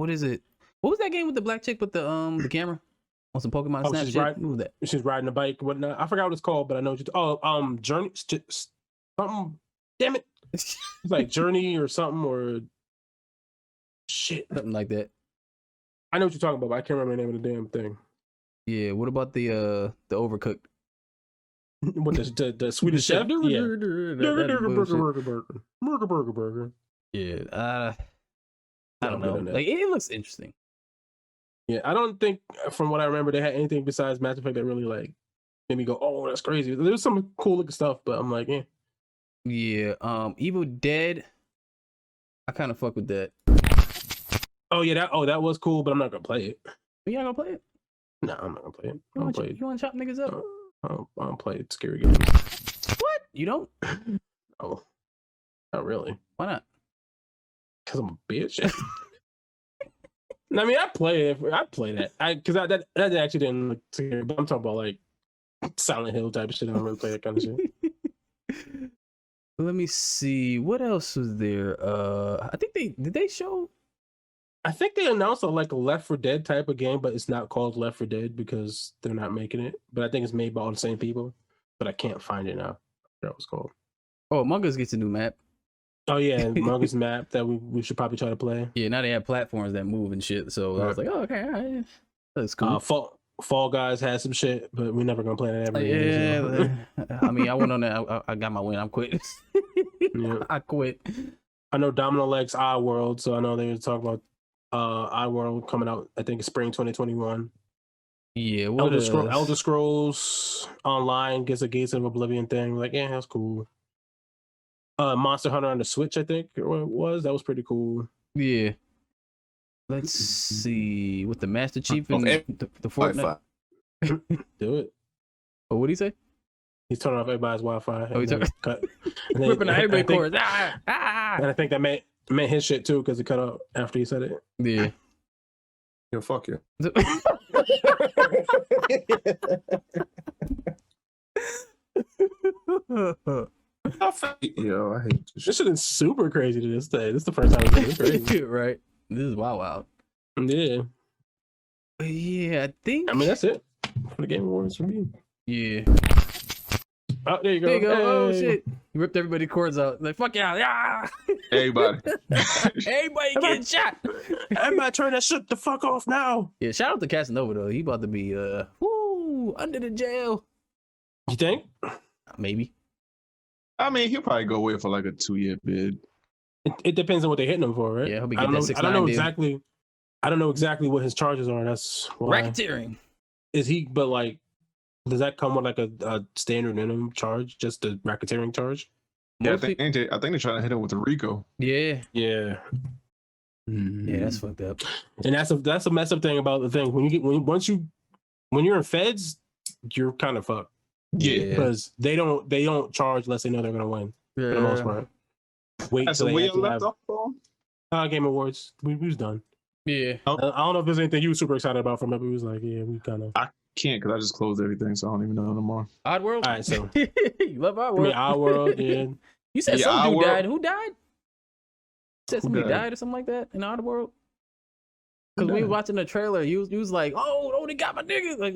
is it? What was that game with the black chick with the camera on some Pokemon Snap she's shit? right. What was that? She's riding a bike, whatnot. I forgot what it's called, but I know what you. Journey, something. Damn it! It's like Journey or something or shit. Something like that. I know what you're talking about, but I can't remember the name of the damn thing. Yeah. What about the Overcooked? What the Swedish chef? Yeah. Burger. Yeah. I don't know. Like it looks interesting. Yeah, I don't think from what I remember they had anything besides Mass Effect that really like made me go, "Oh, that's crazy." There's some cool looking stuff, but I'm like, eh. Yeah. Evil Dead. I kind of fuck with that. Oh yeah, that was cool, but I'm not gonna play it. You not gonna play it? No, I'm not gonna play it. You want to chop niggas up? I don't play scary games. What? You don't? Oh, not really. Why not? Because I'm a bitch. I mean, I play it. I play that. Because that actually didn't look scary. But I'm talking about like Silent Hill type of shit. I don't really play that kind of shit. Let me see. What else was there? I think did they show? I think they announced a Left 4 Dead type of game, but it's not called Left 4 Dead because they're not making it. But I think it's made by all the same people. But I can't find it now. That was called. Oh, Among Us gets a new map. Oh yeah, Among Us map that we should probably try to play. Yeah, now they have platforms that move and shit. So I was like, oh, okay, all right. That's cool. Fall Guys has some shit, but we're never gonna play that ever again. Yeah, I mean, I went on that. I got my win. I'm quitting. Yeah. I quit. I know Domino likes Oddworld, so I know they were talking about Oddworld coming out. I think spring 2021. Yeah, Elder Scrolls Online gets a Gates of Oblivion thing. Like, yeah, that's cool. Monster Hunter on the Switch, I think it was. That was pretty cool. Yeah. Let's see. With the Master Chief and the Fortnite. Do it. Oh, what did he say? He's turning off everybody's Wi-Fi. Oh, he's cut. Ripping the anime chorus. And I think that meant his shit too because it cut out after he said it. Yeah. Yo, fuck you. I Yo, I hate this shit. This shit is super crazy to this day. This is the first time it's been crazy. Right. This is wild. Yeah. But yeah, I think. I mean, that's it for the Game Awards for me. Yeah. Oh, there you go. There you go. Oh Hey. shit! You ripped everybody's cords out. Like fuck y'all. Yeah. Everybody. Everybody getting shot. Everybody turn that shit the fuck off now. Yeah. Shout out to Casanova though. He about to be under the jail. You think? Maybe. I mean, he'll probably go away for like a 2-year bid. It depends on what they're hitting him for, right? Yeah, he'll be I don't getting know. that I don't know 6ix9ine deal. exactly. I don't know exactly what his charges are. That's why. Racketeering. Is he? But like, does that come with like a standard minimum charge? Just the racketeering charge? Yeah, I Most think they're trying to hit him with the RICO. Yeah. Yeah. Yeah, that's fucked up. And that's a messed up thing about the thing. When you're in feds, you're kind of fucked. Yeah. Because they don't charge unless they know they're gonna win. For the most part. Wait till So they we actually left have off. Game Awards. We was done. Yeah. I don't know if there's anything you were super excited about from it, but we was like, yeah, we kind of. Can't because I just closed everything, so I don't even know no more. Oddworld. All right, so You love I Oddworld. mean, our world, yeah. You said Yeah, some dude Oddworld. died. Who died? You said somebody died? died or something like that in Oddworld. Because we was watching the trailer, you was like, "Oh, they got my nigga!" Like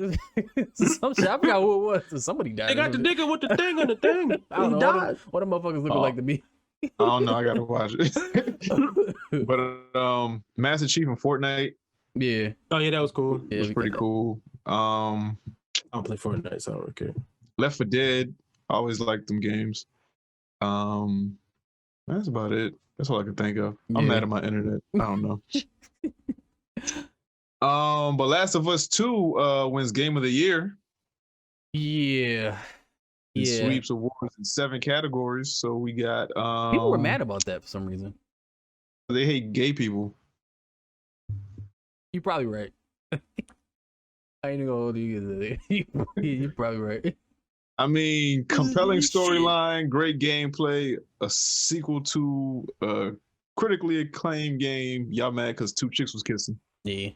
some shit. I forgot who it was. Somebody died. They got the nigga with the thing on the thing. I don't He know died. what the motherfuckers looking like to me. I don't know. I gotta watch it. But Master Chief in Fortnite Yeah. Oh yeah, that was cool. Yeah, was we pretty got that. cool. I don't play Fortnite, so I don't care. Left 4 Dead. I always liked them games. That's about it. That's all I can think of. I'm Yeah. mad at my internet. I don't know. But Last of Us 2 wins Game of the Year. Yeah. It Yeah. sweeps awards in 7 categories. So we got People were mad about that for some reason. They hate gay people. You're probably right. I ain't gonna hold you. You're probably right. I mean, compelling Shit. storyline, great gameplay, a sequel to a critically acclaimed game. Y'all mad because 2 chicks was kissing. Yeah.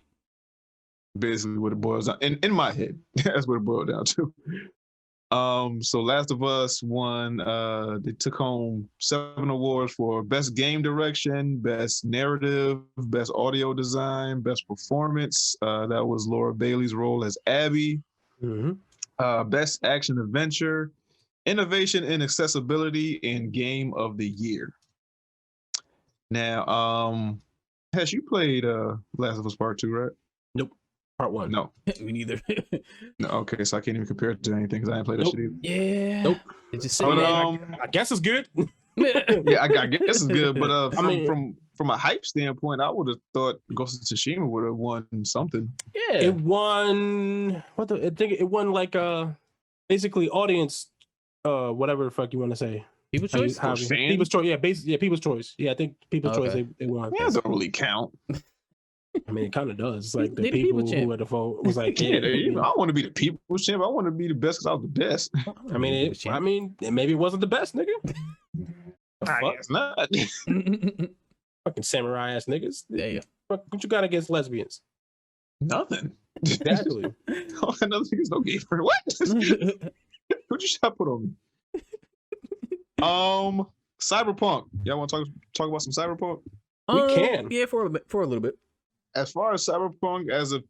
Basically what it boils down. In my head, that's what it boiled down to. So Last of Us won. They took home 7 awards for best game direction, best narrative, best audio design, best performance. That was Laura Bailey's role as Abby. Mm-hmm. Best action adventure, innovation and accessibility, and game of the year. Now, Hesh, you played Last of Us Part 2, right? Nope. Part 1. No. Me neither. No. Okay, so I can't even compare it to anything because I didn't play that Nope. shit either. Yeah. Nope. It just But, I guess it's good. yeah, I guess this is good, but I mean- from a hype standpoint, I would have thought Ghost of Tsushima would have won something. yeah. It won. I think it won like basically audience, whatever the fuck you want to say. People's choice. Fan? People's choice. Yeah, People's choice. Yeah, I think People's choice. Okay. They won. Yeah, it don't really count. I mean, it kind of does. It's like the They the people people champ. who had the vote was like, Yeah, I want to be the people's champ. I want to be the best because I was the best. I mean, maybe it wasn't the best, nigga. The I fuck? guess not. Fucking samurai ass niggas. Yeah. Fuck, what you got against lesbians? Nothing. Exactly. Another thing is no gay friend. What? What you shot put on me? Cyberpunk. Y'all want to talk about some Cyberpunk? We can. Yeah, for a little bit. As far as Cyberpunk, as if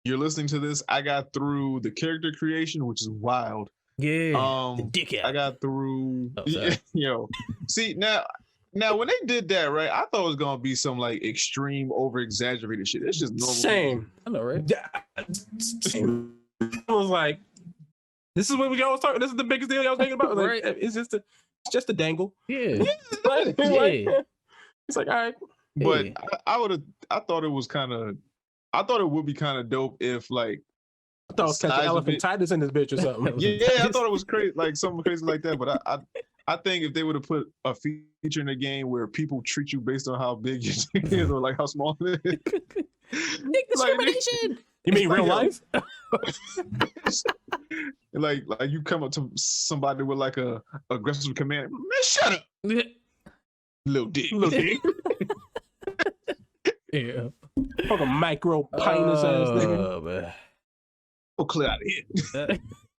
you're listening to this, I got through the character creation, which is wild. Yeah. Um, the dickhead. I got through. Oh, sorry. Yo, see now when they did that, right? I thought it was gonna be some like extreme, over exaggerated shit. It's just normal. Same. I know, right? Same. I was like, this is what we always talk. This is the biggest deal y'all was thinking about. Like, Right. It's just a dangle. Yeah. Like, Yeah. it's like, all right. But Yeah. I thought it was kind of. I thought it would be kind of dope if like. I thought I was catching Size of elephant it. tightness in this bitch or something. Yeah, I thought it was crazy, like something crazy like that. But I think if they would have put a feature in the game where people treat you based on how big your dick is or like how small it is. Dick discrimination. You mean real life? like you come up to somebody with like a aggressive command, man, shut up, little dick. Yeah. Fucking micro penis ass nigga. Oh, man. Go clear out of here.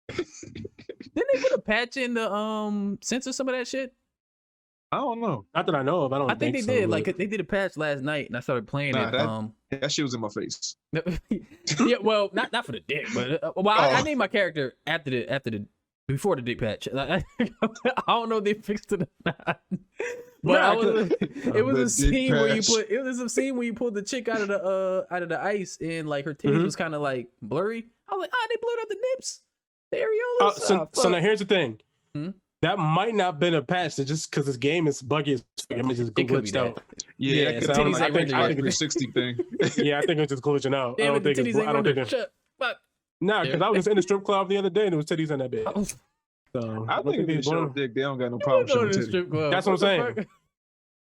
Didn't they put a patch in the censor some of that shit? I don't know. Not that I know of. I don't. I think they so, did. but- Like they did a patch last night, and I started playing it. That shit was in my face. Yeah, well, not for the dick, but I named my character after the before the dick patch. Like, I don't know if they fixed it or not. But it was a scene where you pulled the chick out of the ice, and like her titties was kind of like blurry. I was like, they blurred out the nips, the areolas. So now here's the thing. Hmm? That might not have been a patch. It's just because this game is buggy as fuck. I mean, just glitched out. Yeah, so I think 360 thing. Yeah, I think it's just glitching out. Damn, I don't think it's. Fuck. Nah, because I was just in the strip club the other day and there was titties in that bit. So I think if they show dick, they don't got no problem showing titties. That's what I'm saying.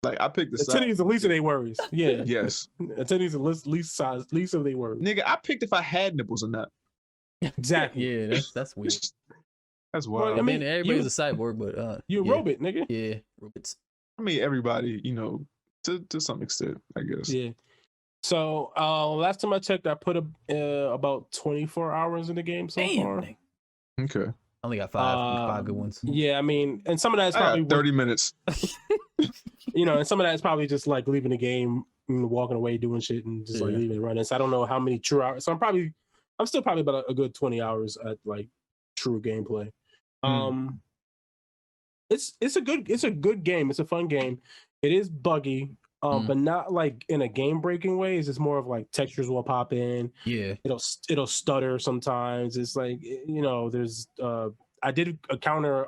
Like I picked the titties is the least of their worries. Yeah. Yes. The titties is the least of their worries. Nigga, I picked if I had nipples or not. Exactly. Yeah, that's weird. That's wild. Well, I mean, everybody's a cyborg, but you a robot, nigga. Yeah, robots. I mean, everybody, to some extent, I guess. Yeah. So last time I checked, I put about 24 hours in the game so far. Okay. I only got five good ones. Yeah, I mean, and some of that is probably 30 minutes. And some of that is probably just like leaving the game, walking away, doing shit, and just like leaving it running. So I don't know how many true hours. So I'm still probably about a good 20 hours at like true gameplay. It's a good game. It's a fun game. It is buggy, but not like in a game breaking way. It's just more of like textures will pop in. Yeah, it'll stutter sometimes. It's like there's I did encounter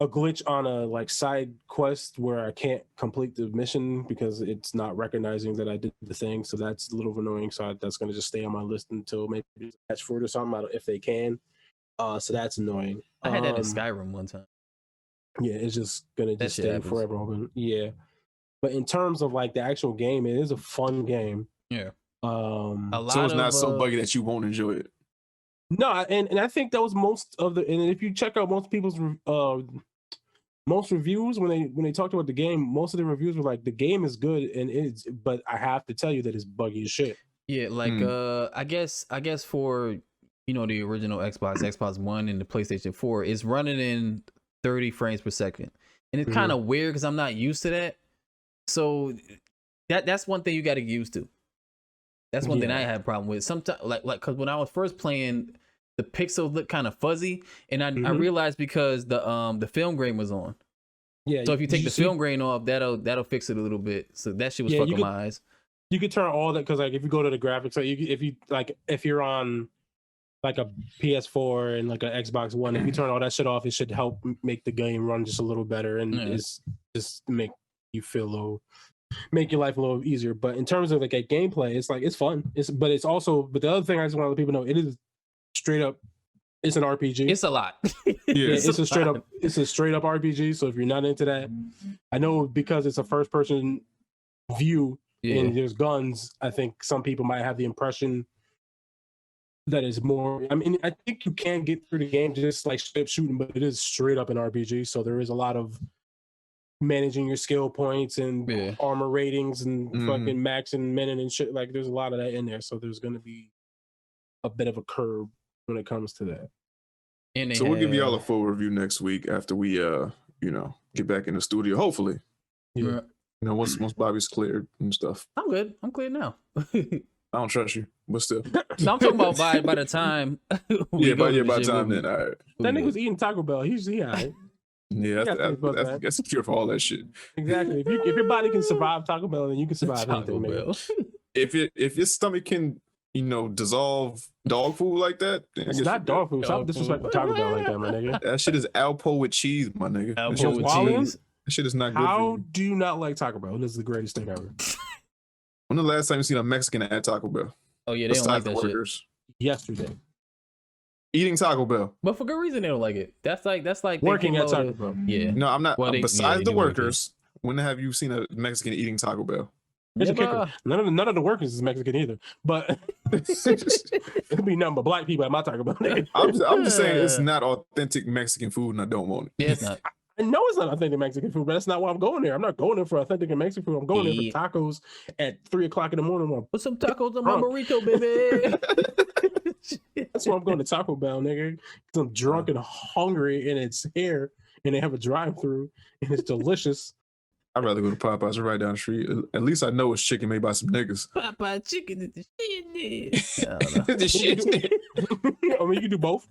a glitch on a like side quest where I can't complete the mission because it's not recognizing that I did the thing. So that's a little annoying. So that's going to just stay on my list until maybe there's a patch for it or something, if they can. So that's annoying. I had that in Skyrim one time. Yeah, it's just going to just stay forever open. Yeah. But in terms of like the actual game, it is a fun game. Yeah. So it's not so buggy that you won't enjoy it. No, and I think that was most of the. And if you check out most people's most reviews when they talked about the game, most of the reviews were like the game is good but I have to tell you that it's buggy as shit. Yeah, like I guess for the original Xbox One and the PlayStation 4, it's running in 30 frames per second, and it's kind of weird because I'm not used to that. So that's one thing you got to get used to. That's one thing I had a problem with. Sometimes, like, because when I was first playing, the pixels looked kind of fuzzy, and I realized because the film grain was on. Yeah. So if you take the film grain off, that'll fix it a little bit. So that shit was fucking my eyes. You could turn all that because like if you go to the graphics, like if you're on like a PS4 and like an Xbox One, if you turn all that shit off, it should help make the game run just a little better and it's just make you feel make your life a little easier. But in terms of like a gameplay, it's like it's fun. But the other thing I just want to let people know, it is straight up, it's an RPG. It's a lot. It's a straight up RPG. So if you're not into that, I know because it's a first person view and there's guns, I think some people might have the impression that is more. I mean, I think you can get through the game just like straight up shooting, but it is straight up an RPG. So there is a lot of managing your skill points and armor ratings and fucking maxing men and shit. Like there's a lot of that in there. So there's gonna be a bit of a curve when it comes to that. And so we'll give y'all a full review next week after we get back in the studio, hopefully. Yeah. Once Bobby's cleared and stuff. I'm good. I'm clear now. I don't trust you, but still. No, I'm talking about by the time. by the time then, all right. That nigga was eating Taco Bell. He's all right. Yeah, that's a cure for all that shit. Exactly. If your body can survive Taco Bell, then you can survive anything, man. If your stomach can, dissolve dog food like that, then it's not dog food. Stop disrespecting Taco Bell like that, my nigga. That shit is Alpo with cheese, my nigga. Alpo with cheese. That shit is not good. How do you not like Taco Bell? This is the greatest thing ever. When the last time you seen a Mexican at Taco Bell? Oh yeah, they don't like that shit. Yesterday. Eating Taco Bell. But for good reason they don't like it. That's like working at Taco Bell. Yeah. No, I'm not. Besides the workers, when have you seen a Mexican eating Taco Bell? Here's a kicker. None of the workers is Mexican either. But it'd be nothing but black people at my Taco Bell. I'm just saying it's not authentic Mexican food and I don't want it. Yeah, it's not. I know it's not authentic Mexican food, but that's not why I'm going there. I'm not going there for authentic Mexican food. I'm going there for tacos at 3:00 in the morning. Put some tacos on my burrito, baby. That's why I'm going to Taco Bell, nigga. Because I'm drunk and hungry and it's here and they have a drive-through, and it's delicious. I'd rather go to Popeyes right down the street. At least I know it's chicken made by some niggas. Popeye chicken is the shit. I don't know. The shit. I mean, you can do both.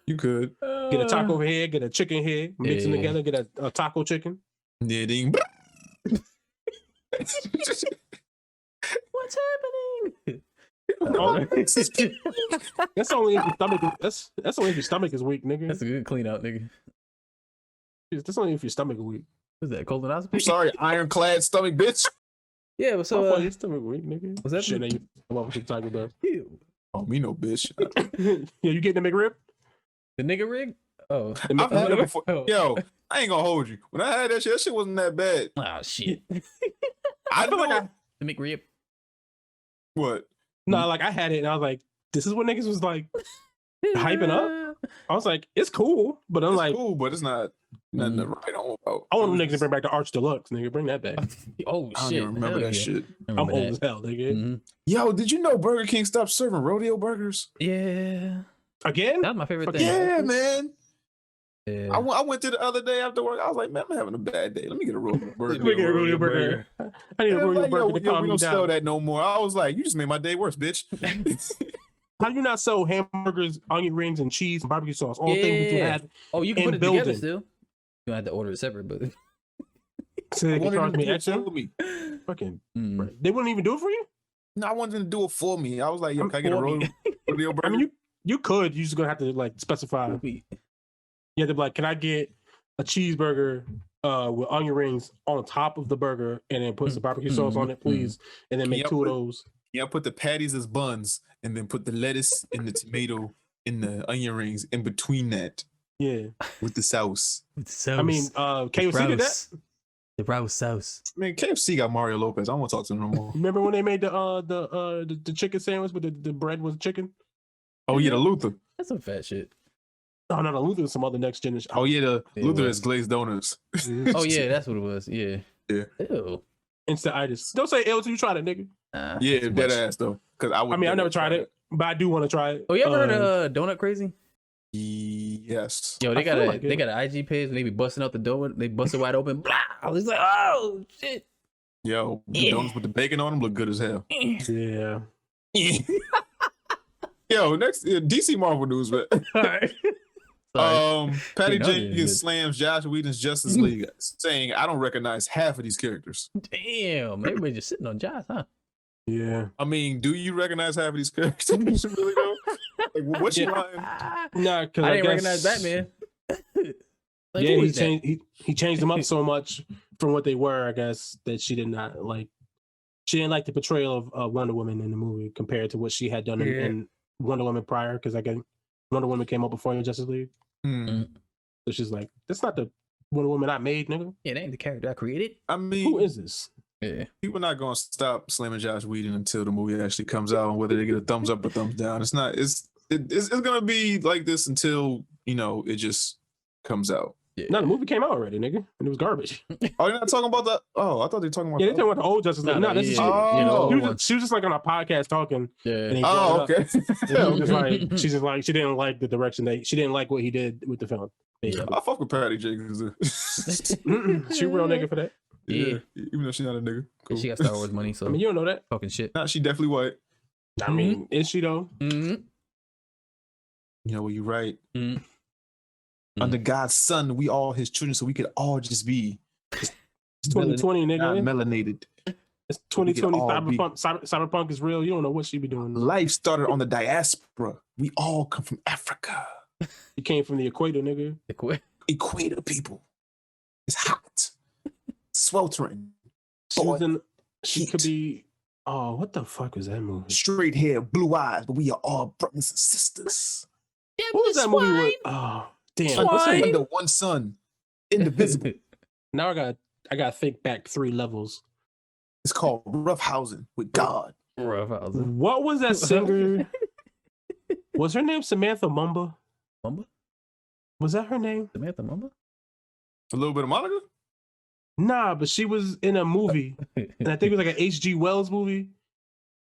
You could Get a taco head, get a chicken head, mix them together, get a taco chicken. Yeah, ding. What's happening? That's only if your stomach. That's only if your stomach is weak, nigga. That's a good clean out, nigga. That's only if your stomach is weak. What's that, colonoscopy? I'm sorry, ironclad stomach, bitch. Yeah, So so your stomach weak, nigga. was that shit that you come up with Taco Bell? Ew. Oh, me no bitch. Yeah, you getting the McRib? The nigga rig? Oh. I've had it before. Oh. Yo, I ain't gonna hold you. When I had that shit wasn't that bad. Oh shit. I feel like The McRib. what? No, like I had it and I was like, this is what niggas was like hyping up. I was like, it's cool, but I'm It's like, cool, but it's not nothing to write on about. I want them niggas to bring back the Arch Deluxe, nigga. Bring that back. Oh I don't shit. even remember Hell that yeah. shit. I I'm remember old that. as hell, nigga. Mhm. Yo, did you know Burger King stopped serving rodeo burgers? Yeah. Again? That was my favorite thing. Yeah, man. Yeah. I went to the other day after work. I was like, man, I'm having a bad day. Let me get a rodeo burger. Let me get a rodeo burger. I need a Yeah, rodeo like, burger yo, to yo, calm we me don't sell down. that no more. I was like, you just made my day worse, bitch. How do you not sell hamburgers, onion rings, and cheese and barbecue sauce? All things that you Yeah. had. Oh, you can in put it together building. still. You don't have to order it separate, but So they I can wanted charge them to me do it extra. for me. Fucking, Mm. they wouldn't even do it for you. No, I wanted them to do it for me. I was like, yo, can I get a For me. rodeo burger? I mean, you could. You're just gonna have to like specify. You have to be like, can I get a cheeseburger with onion rings on top of the burger, and then put some barbecue sauce on it, please, and then make Yep. two of those. Yeah, put the patties as buns and then put the lettuce and the tomato and the onion rings in between that Yeah, with the sauce. I mean, KFC did that. The rouse sauce. Man, KFC got Mario Lopez. I don't want to talk to him no more. Remember when they made the chicken sandwich, but the bread was chicken? Oh, yeah, the Luther. That's some fat shit. Oh no, the Luther is some other next generation. Oh, yeah, the It Luther was. is glazed donuts. Oh yeah, that's what it was. Yeah. Yeah. Ew. Instant-itis. Don't say ill till you tried it, nigga. Nah, Yeah, too dead much. ass, though. Because I mean, I never tried it, but I do want to try it. Oh, you ever heard of Donut Crazy? Yes. Yo, they I got feel a like they it. got an IG page and they be busting out the donut. They bust it wide open. Blah. I was like, oh shit. Yo, the Yeah. donuts with the bacon on them look good as hell. Yeah. Yo, next DC Marvel news, man. Alright. Sorry. Patty Didn't know Jenkins that. slams Josh Whedon's Justice League, saying, "I don't recognize half of these characters." Damn, everybody just sitting on Josh, huh? Yeah. I mean, do you recognize half of these characters? Really though? Like, what's your line? Nah, because I didn't recognize Batman. Like, Yeah, who he is that? changed. He changed them up so much from what they were. I guess that she did not like. She didn't like the portrayal of Wonder Woman in the movie compared to what she had done Yeah. in Wonder Woman prior. Because I guess Wonder Woman came up before the Justice League, Hmm. so she's like, "That's not the Wonder Woman I made, nigga. Yeah, that ain't the character I created. I Who mean, is this?" Yeah. people not gonna stop slamming Josh Whedon until the movie actually comes out, and whether they get a thumbs up or thumbs down. It's not. It's gonna be like this until it just comes out. Yeah. No, the movie came out already, nigga, and it was garbage. Oh, you're not talking about the. Oh, I thought they were talking about. Yeah, they the- talking about the old Justice League. No, No, this is yeah, yeah, you know, Oh. old one. she was just like on a podcast talking. Yeah. And he Oh, brought it up. okay. And it was just like she's just like she didn't like the direction she didn't like what he did with the film. I fuck with Patty Jenkins. She real nigga for that. Yeah. Even though she's not a nigga. Cool. She got Star Wars money, so I mean, you don't know that. talking shit. Nah, she definitely white. I mean, is she though? Mm-hmm. You know what? You're right. Mhm. Under God's son, we all his children, so we could all just be It's 2020, not nigga. melanated. It's 2020. all be- Cyberpunk is real. You don't know what she be doing. Life started on the diaspora. We all come from Africa. He came from the equator, nigga. Equator people. It's hot. Sweltering. She was in. She Heat. could be. Oh, what the fuck was that movie? Straight hair, blue eyes, but we are all brothers and sisters. What was that movie with? Oh, damn. What's her name? Under one sun. Indivisible. Now I gotta think back 3 levels. It's called roughhousing with God. What was that singer? Was her name Samantha Mumba? Mumba? Was that her name? Samantha Mumba? A little bit of Monica? Nah, but she was in a movie, and I think it was like an H.G. Wells movie,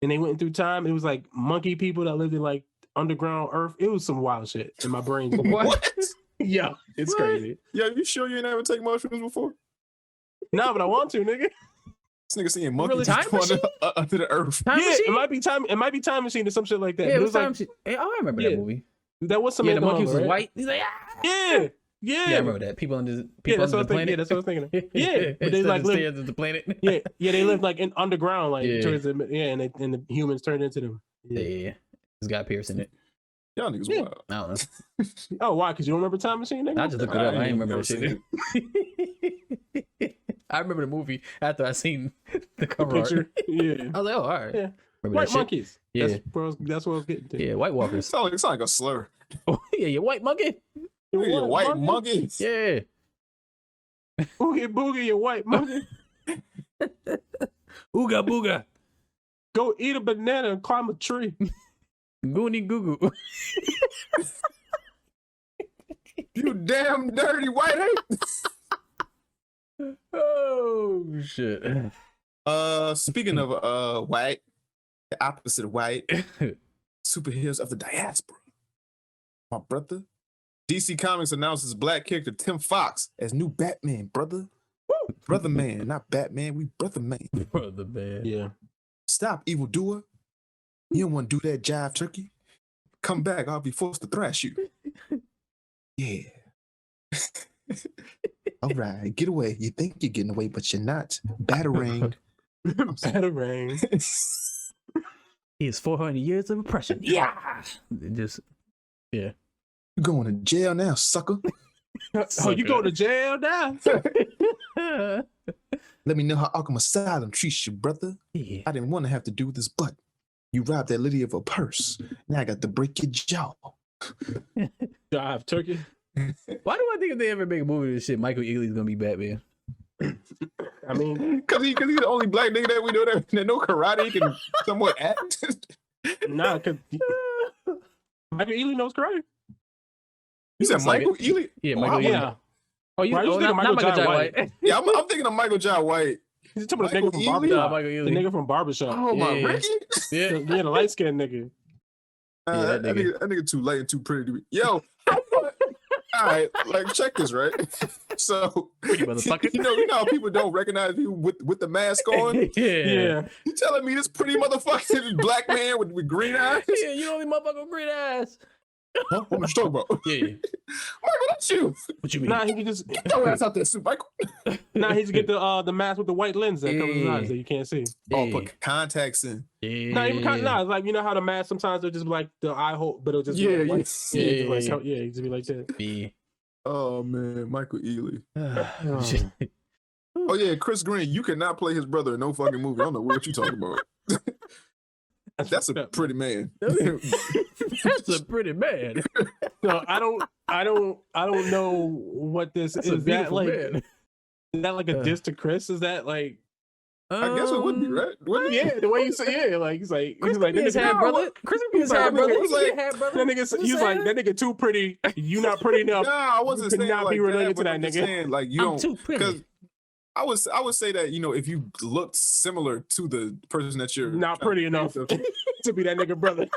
and they went through time. It was like monkey people that lived in like underground Earth. It was some wild shit in my brain. What? Yeah, it's What? crazy. Yo, you sure you ain't ever take mushrooms before? No, but I want to, nigga. This nigga seeing Really? monkeys Time going machine? under the earth. Time Yeah, machine? it might be time. It might be Time Machine or some shit like that. Yeah, But it was time like, machine. Hey, I remember Yeah. that movie. that was some. Yeah, the monkey was white. He's like, ah! Yeah, Yeah, I remember that. People under the Yeah, that's under what I the was thinking. Yeah, planet. that's what I was thinking. Yeah, but they Instead like of live. stairs of the planet. Yeah, they live like in underground, like Yeah. towards the and the humans turned into them. Yeah. It's got Pierce in it. Y'all niggas Yeah. wild. I don't know. Oh, why? Because you don't remember Time Machine, nigga? I just looked it up. I ain't remember that never shit. I remember the movie after I seen the cover art. picture. Yeah, I was like, oh, all right. Yeah. Remember white that shit? monkeys. Yeah. That's what I was getting to. Yeah, White Walkers. It sound like a slur. Oh, yeah, you white monkey. Yeah, white monkeys. Yeah. Boogie boogie, you white monkey. Ooga booga. Go eat a banana and climb a tree. Goonie goo goo. You damn dirty white ape. Oh, shit. Speaking of white, the opposite of white, superheroes of the diaspora. My brother. DC Comics announces black character Tim Fox as new Batman, brother. Woo! Brother man, not Batman, we brother man. Brother, man. Yeah. Stop, evildoer. You don't want to do that jive turkey. Come back, I'll be forced to thrash you. Yeah. All right, get away. You think you're getting away, but you're not. Batarang. Batarang. He has 400 years of oppression. Yeah. Just, yeah. You're going to jail now, sucker. Oh, you go to jail now? Let me know how Arkham Asylum treats you, brother. Yeah. I didn't want to have to do this, but you robbed that lady of her purse. Now I got to break your jaw. Jive turkey. Why do I think if they ever make a movie of this shit, Michael Ealy's gonna be Batman? I mean, Because he's the only black nigga that we know that know karate, he can somewhat act. nah, because Michael Ealy knows karate. You said Looks like Michael it. Ealy? Yeah, Michael Ealy. Yeah. Oh, you Why you oh, thinking not Michael Michael Jai Jai White? White. Yeah, I'm thinking of Michael Jai White. He's talking about the Michael nigga from Ealy? Barbershop. Nah, Michael The Ealy. nigga from Barbershop. Oh, my Yeah. Ricky? Yeah. Yeah, the light skinned nigga. Yeah, that that nigga too light and too pretty to be. Yo, all right, like check this, right? So motherfucker. you know how people don't recognize you with the mask on. Yeah. You telling me this pretty motherfucker, this black man with green eyes? Yeah, you know the motherfucker with green ass. Huh? What you talking about? Yeah. Michael, that's you. What you mean? Nah, he can just Get your ass out there, suit, Michael. nah, he just get the mask with the white lens that covers his eyes that you can't see. Oh, Yeah. put contacts in. Yeah. Nah, even nah, it's like you know how the mask sometimes they'll just be like the eye hole, but it'll just be like, white. yeah. Yeah, it just be like that. Yeah. Oh man, Michael Ealy. Oh, shit. Oh yeah, Chris Green. You cannot play his brother in no fucking movie. I don't know what you talking about. That's a pretty man. That's a pretty man. No, I don't know what this That's is. a That beautiful like man. is that like a diss to Chris? Is that like I guess it would be, right? Wouldn't it? yeah, the way you say yeah, like he's like Chris like be his half brother. Chris be his half brother. He's like, half brother. that nigga, he's like that nigga too pretty. You not pretty enough. Nah, I wasn't You could saying not like be related that, to but that I'm just nigga. saying, like you I'm don't too pretty. because I would say that if you looked similar to the person that you're Not pretty enough to be that nigga brother.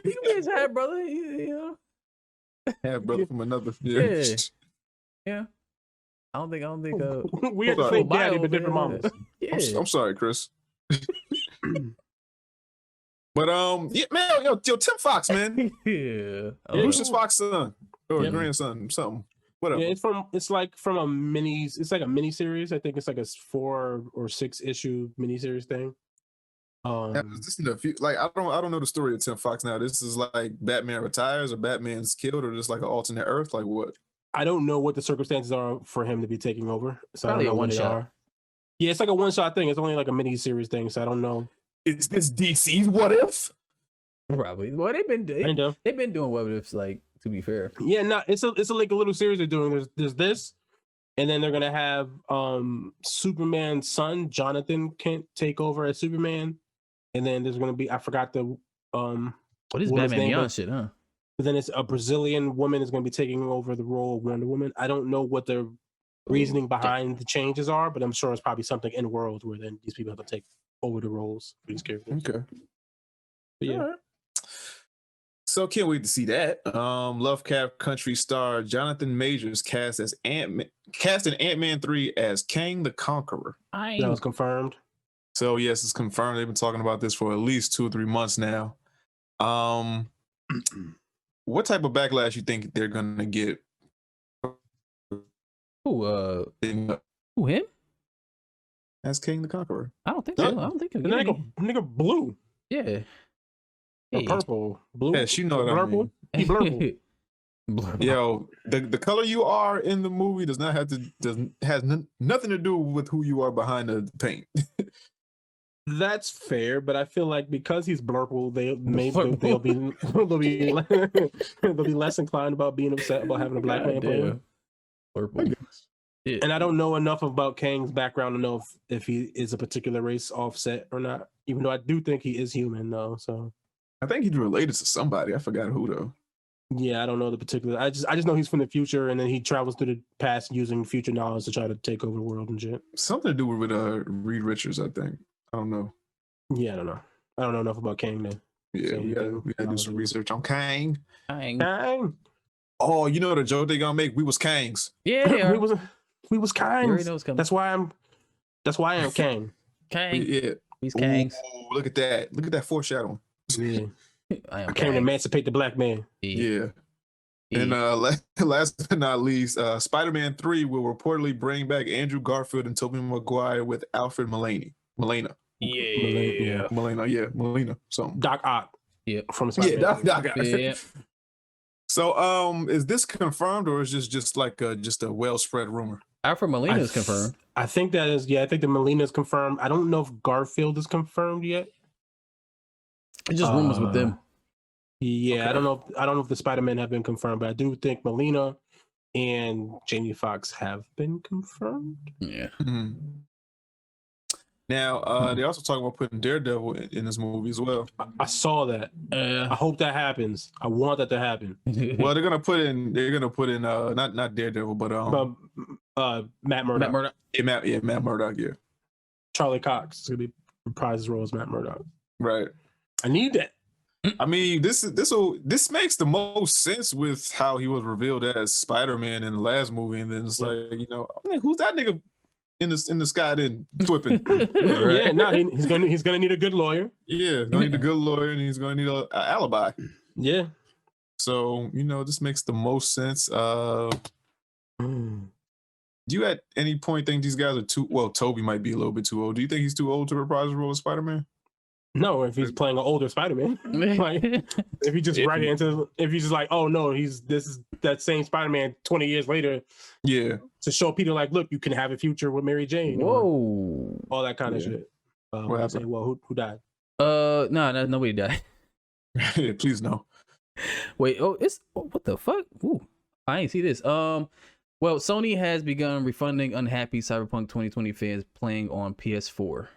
He can be his half brother. You know. have brother from another. Yeah. Yeah. I don't think. We had the Sorry. same daddy, but Bio, different man. mamas. Yeah. I'm sorry, Chris. But yeah, man, yo, Tim Fox, man, Yeah. Lucius Fox's son or Yeah. grandson, something, whatever. Yeah, it's like from a mini. It's like a mini series. I think it's like a 4 or 6 issue mini series thing. This is a few, like I don't know the story of Tim Fox now. This is like Batman retires or Batman's killed or just like an alternate Earth, like what? I don't know what the circumstances are for him to be taking over. So Probably I don't a know what they one-shot. are. Yeah, it's like a one-shot thing. It's only like a mini series thing, so I don't know. Is this DC's What If? Probably. Well, they've been doing what ifs, like, to be fair. Yeah, no, it's like a little series they're doing. There's this, and then they're gonna have Superman's son Jonathan Kent take over as Superman, and then there's gonna be I forgot the What is woman's Batman name, Beyond but- shit, huh? But then it's a Brazilian woman is gonna be taking over the role of Wonder Woman. I don't know what the reasoning behind the changes are, but I'm sure it's probably something in world where then these people have to take over the roles for these characters. Okay. But yeah. All right. So can't wait to see that. Lovecraft Country star Jonathan Majors cast in Antman 3 as Kang the Conqueror. That was confirmed. So yes, it's confirmed. They've been talking about this for at least 2 or 3 months now. What type of backlash you think they're gonna get? Who him? As Kang the Conqueror. I don't think so. I don't think he'll The get nigga blue. Yeah. Or purple. Blue. Yeah, she know what I mean. He blurple. Yo, the color you are in the movie has nothing to do with who you are behind the paint. That's fair, but I feel like because he's blurple, they'll be less inclined about being upset about having a black man play him. Blurple. Yeah. And I don't know enough about Kang's background to know if he is a particular race offset or not. Even though I do think he is human, though. So I think he's related to somebody. I forgot who though. Yeah, I don't know the particular. I just know he's from the future, and then he travels through the past using future knowledge to try to take over the world and shit. Something to do with Reed Richards, I think. I don't know. Yeah, I don't know. I don't know enough about Kang then. Yeah, So we gotta do some research on Kang. Kang. Oh, you know the joke they gonna make? We was Kangs. Yeah, we was Kangs. coming. That's why I am Kang. Kang. Yeah. He's Kangs. Ooh, look at that. Look at that foreshadowing. Yeah. I came to emancipate the black man. Yeah. And last but not least, Spider-Man 3 will reportedly bring back Andrew Garfield and Tobey Maguire with Alfred Molina. Molina. So Doc Ock. Yeah. From Spider-Man. Yeah, Doc Ock. Yeah. So is this confirmed or is this just like just a well-spread rumor? Alfred Molina is confirmed. I think that is, I think the Molina is confirmed. I don't know if Garfield is confirmed yet. It's just rumors with them. Yeah, Okay. I don't know if the Spider-Man have been confirmed, but I do think Molina and Jamie Foxx have been confirmed. Yeah. Mm-hmm. Now they also talk about putting Daredevil in this movie as well. I saw that. I hope that happens. I want that to happen. Well, they're gonna put in not Daredevil, but Matt Murdock. Matt Murdock. Matt Murdock. Yeah, Charlie Cox is gonna be reprised his role as Matt Murdock. right. I need that. I mean, this makes the most sense with how he was revealed as Spider-Man in the last movie, and then it's like, I'm like, who's that nigga in the sky then flipping? Yeah, no, he's gonna need a good lawyer. Yeah, gonna need a good lawyer, and he's gonna need an alibi. Yeah. So this makes the most sense. Do you at any point think these guys are too? Well, Toby might be a little bit too old. Do you think he's too old to reprise the role of Spider-Man? No, if he's playing an older Spider-Man, like if he just if he's just like, oh no, this is that same Spider-Man 20 years later. Yeah, to show Peter like, look, you can have a future with Mary Jane. Whoa, all that kind of shit. What happened? Well, who died? No, nobody died. Yeah, please no. Wait, what the fuck? Ooh, I ain't see this. Well, Sony has begun refunding unhappy Cyberpunk 2020 fans playing on PS4.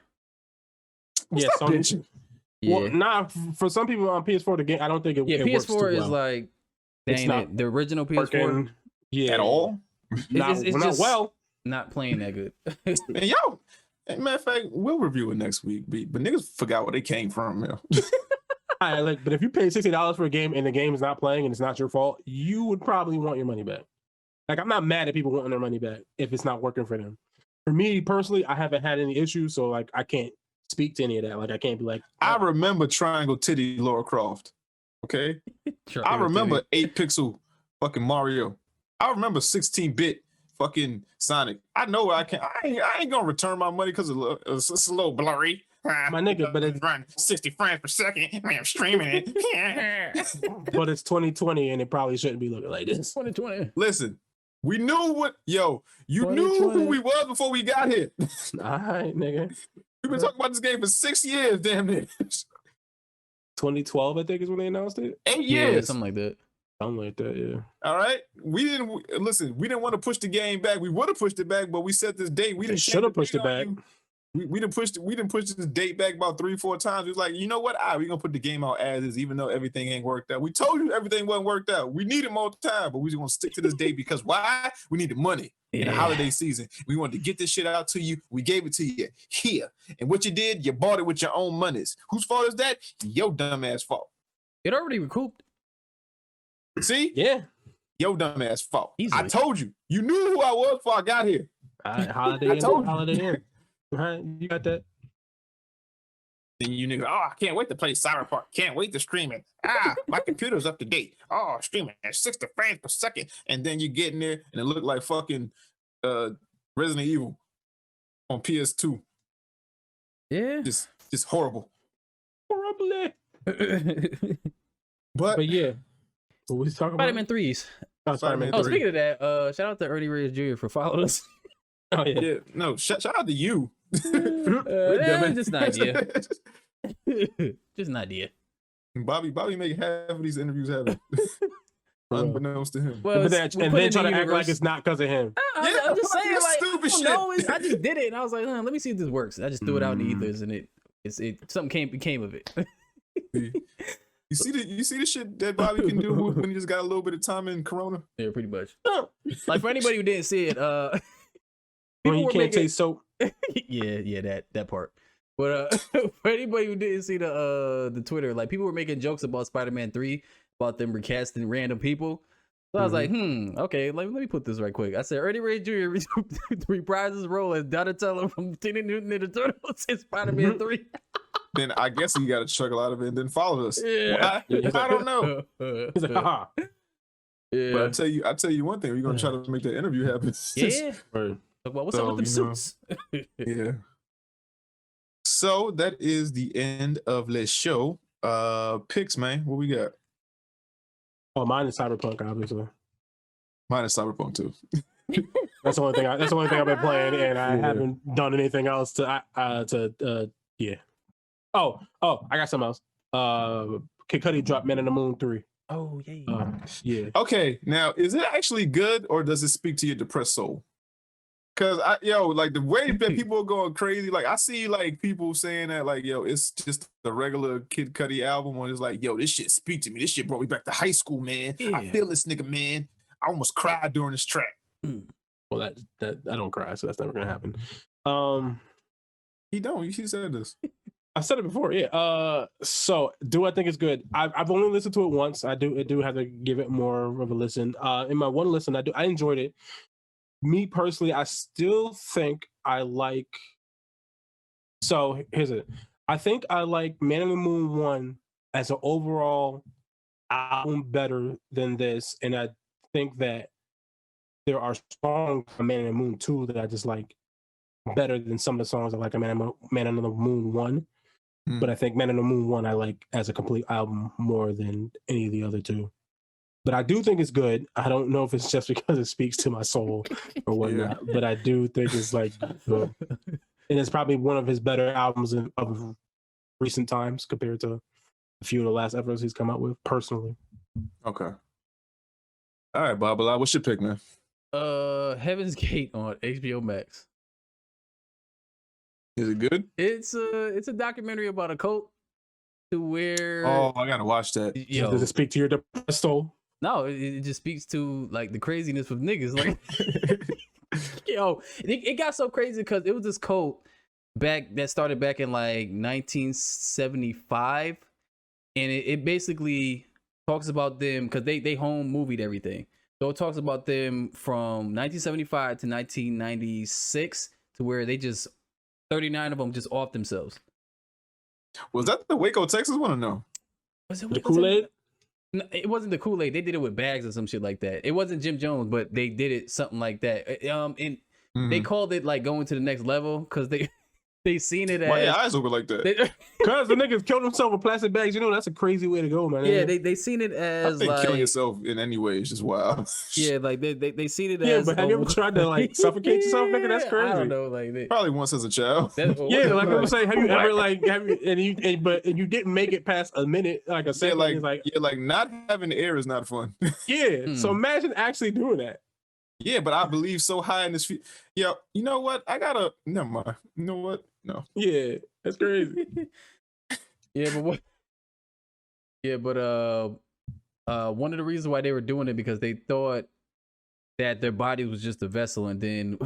Yeah, Sony. Yeah. Well, nah, for some people on PS4, the game, I don't think it. Yeah, it works PS4 too is well. like, It's dang not it, the original PS4. working, yeah, At all? It's not just well. not playing that good. And matter of fact, we'll review it next week. But niggas forgot where they came from. Yo. But if you pay $60 for a game and the game is not playing and it's not your fault, you would probably want your money back. Like, I'm not mad at people wanting their money back if it's not working for them. For me personally, I haven't had any issues, so like I can't speak to any of that. Like, I can't be like, I remember Triangle Titty Laura Croft. Okay, I remember 8-pixel fucking Mario. I remember 16-bit fucking Sonic. I know I ain't gonna return my money because it's a little blurry. My nigga, but it's run 60 frames per second. I'm streaming it. But it's 2020 and it probably shouldn't be looking like this. 2020. Listen, we knew you knew who we was before we got here. All right, nigga. We've been talking about this game for 6 years, damn it. 2012, I think, is when they announced it. 8 years. Yeah, something like that. Something like that, yeah. All right. We didn't want to push the game back. We would have pushed it back, but we set this date. We should have pushed it back. We didn't push this date back about 3-4 times. We was like, you know what? We're gonna put the game out as is, even though everything ain't worked out. We told you everything wasn't worked out. We needed more time, but we just gonna stick to this date because why? We need the money in the holiday season. We wanted to get this shit out to you. We gave it to you here. And what you did, you bought it with your own monies. Whose fault is that? Your dumb ass fault. It already recouped. See? Yeah. Yo, dumbass fault. Easily. I told you. You knew who I was before I got here. Holiday I Inn. told you. Holiday Inn. Right, you got that. Then you niggas, I can't wait to play Cyberpunk. Can't wait to stream it. My computer's up to date. Oh, streaming at 60 frames per second. And then you get in there and it looked like fucking Resident Evil on PS2. Yeah. Just horrible. Horribly. But yeah. What was talking about? Spider-Man 3s. Spider-Man Oh, 3. speaking of that, shout out to Ernie Reyes Jr. for following us. Oh yeah. Yeah, no, shout out to you. Just an idea. Just an idea. Bobby make half of these interviews happen. Unbeknownst to him. Well, and then try to act like it's not because of him. I'm just saying, like, stupid shit. I just did it, and I was like, let me see if this works. I just threw it out in the ethers, and it something came of it. You see the shit that Bobby can do when he just got a little bit of time in Corona? Yeah, pretty much. Like, for anybody who didn't see it, When you can't taste soap. yeah, that part. But for anybody who didn't see the Twitter, like, people were making jokes about Spider-Man 3, about them recasting random people. So I was like, okay, let me put this right quick. I said, Ernie Reyes Jr. reprises his role as Donatello from Teenage Mutant Ninja Turtles in Spider-Man 3. Then I guess he got a chuckle out of it and then followed us. Yeah. I don't know. He's like, haha. But Yeah. I tell you one thing, we're gonna try to make that interview happen. Yeah. Right. Well, what's up with them suits? Yeah. So that is the end of the show. Picks, man. What we got? Oh, mine is Cyberpunk, obviously. Mine is Cyberpunk too. That's the only thing. That's the only thing I've been playing, and I haven't done anything else to. Yeah. Oh, I got something else. Kid Cudi dropped Man in the Moon 3. Oh, yeah. Yeah. Okay, now is it actually good or does it speak to your depressed soul? Cause like the way that people are going crazy, like I see like people saying that like, it's just a regular Kid Cudi album, and it's like, this shit speak to me. This shit brought me back to high school, man. Yeah. I feel this nigga, man. I almost cried during this track. Well, that I don't cry, so that's never gonna happen. He said this. I said it before, yeah. So do I think it's good? I've only listened to it once. I do have to give it more of a listen. In my one listen, I enjoyed it. Me personally, I still think I like. So here's it. I think I like Man in the Moon 1 as an overall album better than this, and I think that there are songs on Man in the Moon 2 that I just like better than some of the songs I like on Man in the Moon 1. But I think Man in the Moon 1 I like as a complete album more than any of the other two. But I do think it's good. I don't know if it's just because it speaks to my soul or whatnot, but I do think it's like good. And it's probably one of his better albums of recent times compared to a few of the last efforts he's come out with, personally. Okay. All right, Babala, what's your pick, man? Heavens Gate on HBO Max. Is it good? It's a documentary about a cult to where. Oh, I gotta watch that. Does it speak to your depressed soul? No, it just speaks to like the craziness with niggas. Like, it got so crazy because it was this cult that started back in like 1975, and it basically talks about them because they home movied everything. So it talks about them from 1975 to 1996 to where they just 39 of them just off themselves. Was that the Waco, Texas one or no? Was it the Kool-Aid? No, it wasn't the Kool-Aid. They did it with bags or some shit like that. It wasn't Jim Jones, but they did it something like that. And they called it like going to the next level because they seen it as. Why your eyes open like that? Because the niggas killed themselves with plastic bags. You know that's a crazy way to go, man. Yeah, they seen it as I think like killing yourself in any way is just wild. Yeah, like they seen it as. Yeah, but have you ever tried to like suffocate yourself, nigga? That's crazy. I don't know, like probably once as a child. Yeah, like I'm saying, have you ever like you didn't make it past a minute, like a second? Like not having air is not fun. Yeah, so imagine actually doing that. Yeah, but I believe so high in this. You know what? Never mind. You know what? No. Yeah, that's crazy. One of the reasons why they were doing it because they thought that their body was just a vessel, and then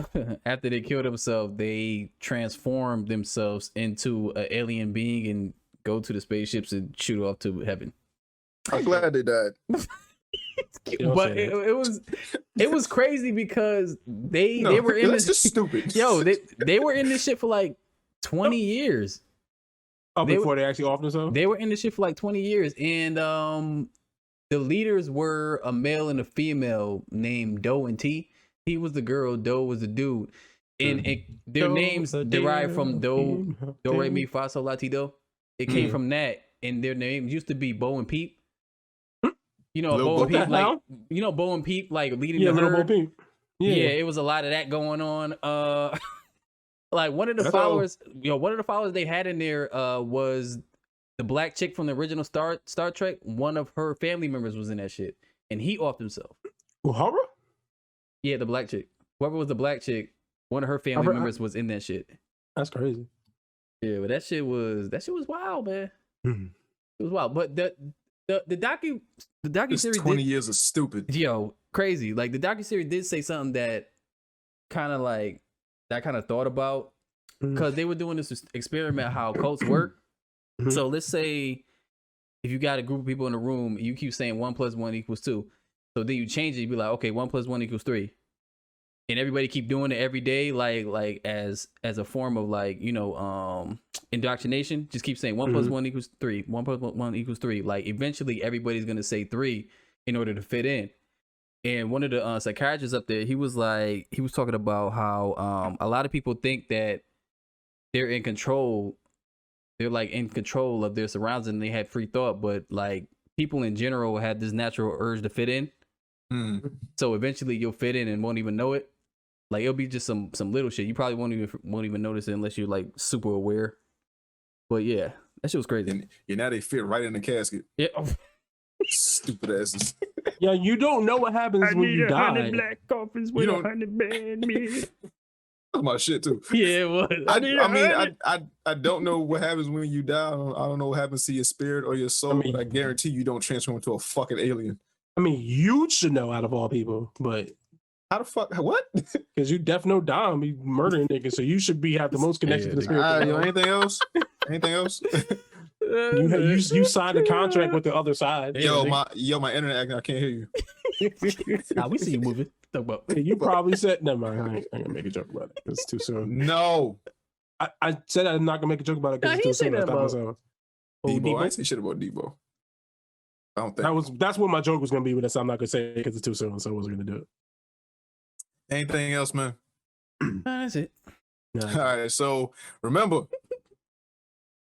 after they killed themselves, they transformed themselves into an alien being and go to the spaceships and shoot off to heaven. I'm glad they died. But it was crazy because they were in that's this just stupid. Yo, they were in this shit for like 20 years. Oh, before they actually offed themselves? They were in this shit for like 20 years. And the leaders were a male and a female named Doe and T. He was the girl, Doe was the dude. And their names derived from Do, Re, Mi, Fa, Sol, La, Ti, Do. It came from that. And their names used to be Bo and Peep. You know, Bo and Peep, like, Bo and Peep, like leading the herd. Bo Peep. Yeah, it was a lot of that going on. Like one of the followers they had in there was the black chick from the original Star Trek. One of her family members was in that shit, and he offed himself. Uhura? Yeah, the black chick. Whoever was the black chick, one of her family members was in that shit. That's crazy. Yeah, but that shit was wild, man. It was wild. But the docuseries 20 years of stupid. Yo, crazy. Like the docuseries did say something that kind of thought about, because they were doing this experiment how cults work. So let's say if you got a group of people in a room, you keep saying 1 + 1 = 2. So then you change it, you be like, okay, 1 + 1 = 3. And everybody keep doing it every day, like as a form of like, indoctrination. Just keep saying 1 + 1 = 3. 1 + 1 = 3. Like eventually everybody's gonna say 3 in order to fit in. And one of the psychiatrists up there, he was talking about how a lot of people think that they're in control. They're like in control of their surroundings and they have free thought, but like people in general had this natural urge to fit in. So eventually you'll fit in and won't even know it. Like it'll be just some little shit. You probably won't even notice it unless you're like super aware. But yeah, that shit was crazy. And now they fit right in the casket. Yeah. Stupid asses. Yeah, you don't know what happens when you die. 100 black coffins with 100 bad men. That's my shit too. Yeah, it was. I don't know what happens when you die. I don't know what happens to your spirit or your soul, but I guarantee you don't transform into a fucking alien. I mean, you should know out of all people, but how the fuck? What? Because you definitely know Dom, he murdering niggas, so you should have the most connection to the spirit. Anything else? Anything else? You signed a contract with the other side. My internet, I can't hear you. Nah, we see you moving. Talk about. You probably said, never mind. I ain't gonna make a joke about it. It's too soon. No, I said I'm not gonna make a joke about it because it's too soon. Debo, I ain't say shit about Debo. I don't think that's what my joke was gonna be, but I'm not gonna say it because it's too soon, so I wasn't gonna do it. Anything else, man? That's it. All right, so remember,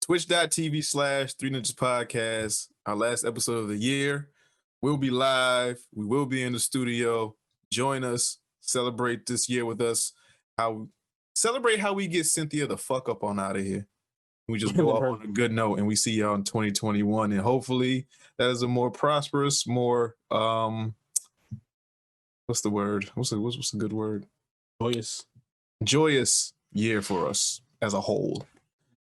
twitch.tv/3 Ninjas Podcast, our last episode of the year. We'll be live. We will be in the studio. Join us. Celebrate this year with us. Celebrate how we get Cynthia the fuck up on out of here. We just go off on a good note, and we see y'all in 2021. And hopefully that is a more prosperous, more what's the word? What's a good word? Joyous year for us as a whole.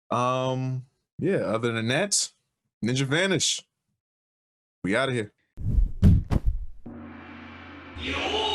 Yeah, other than that, Ninja Vanish. We out of here. Yo!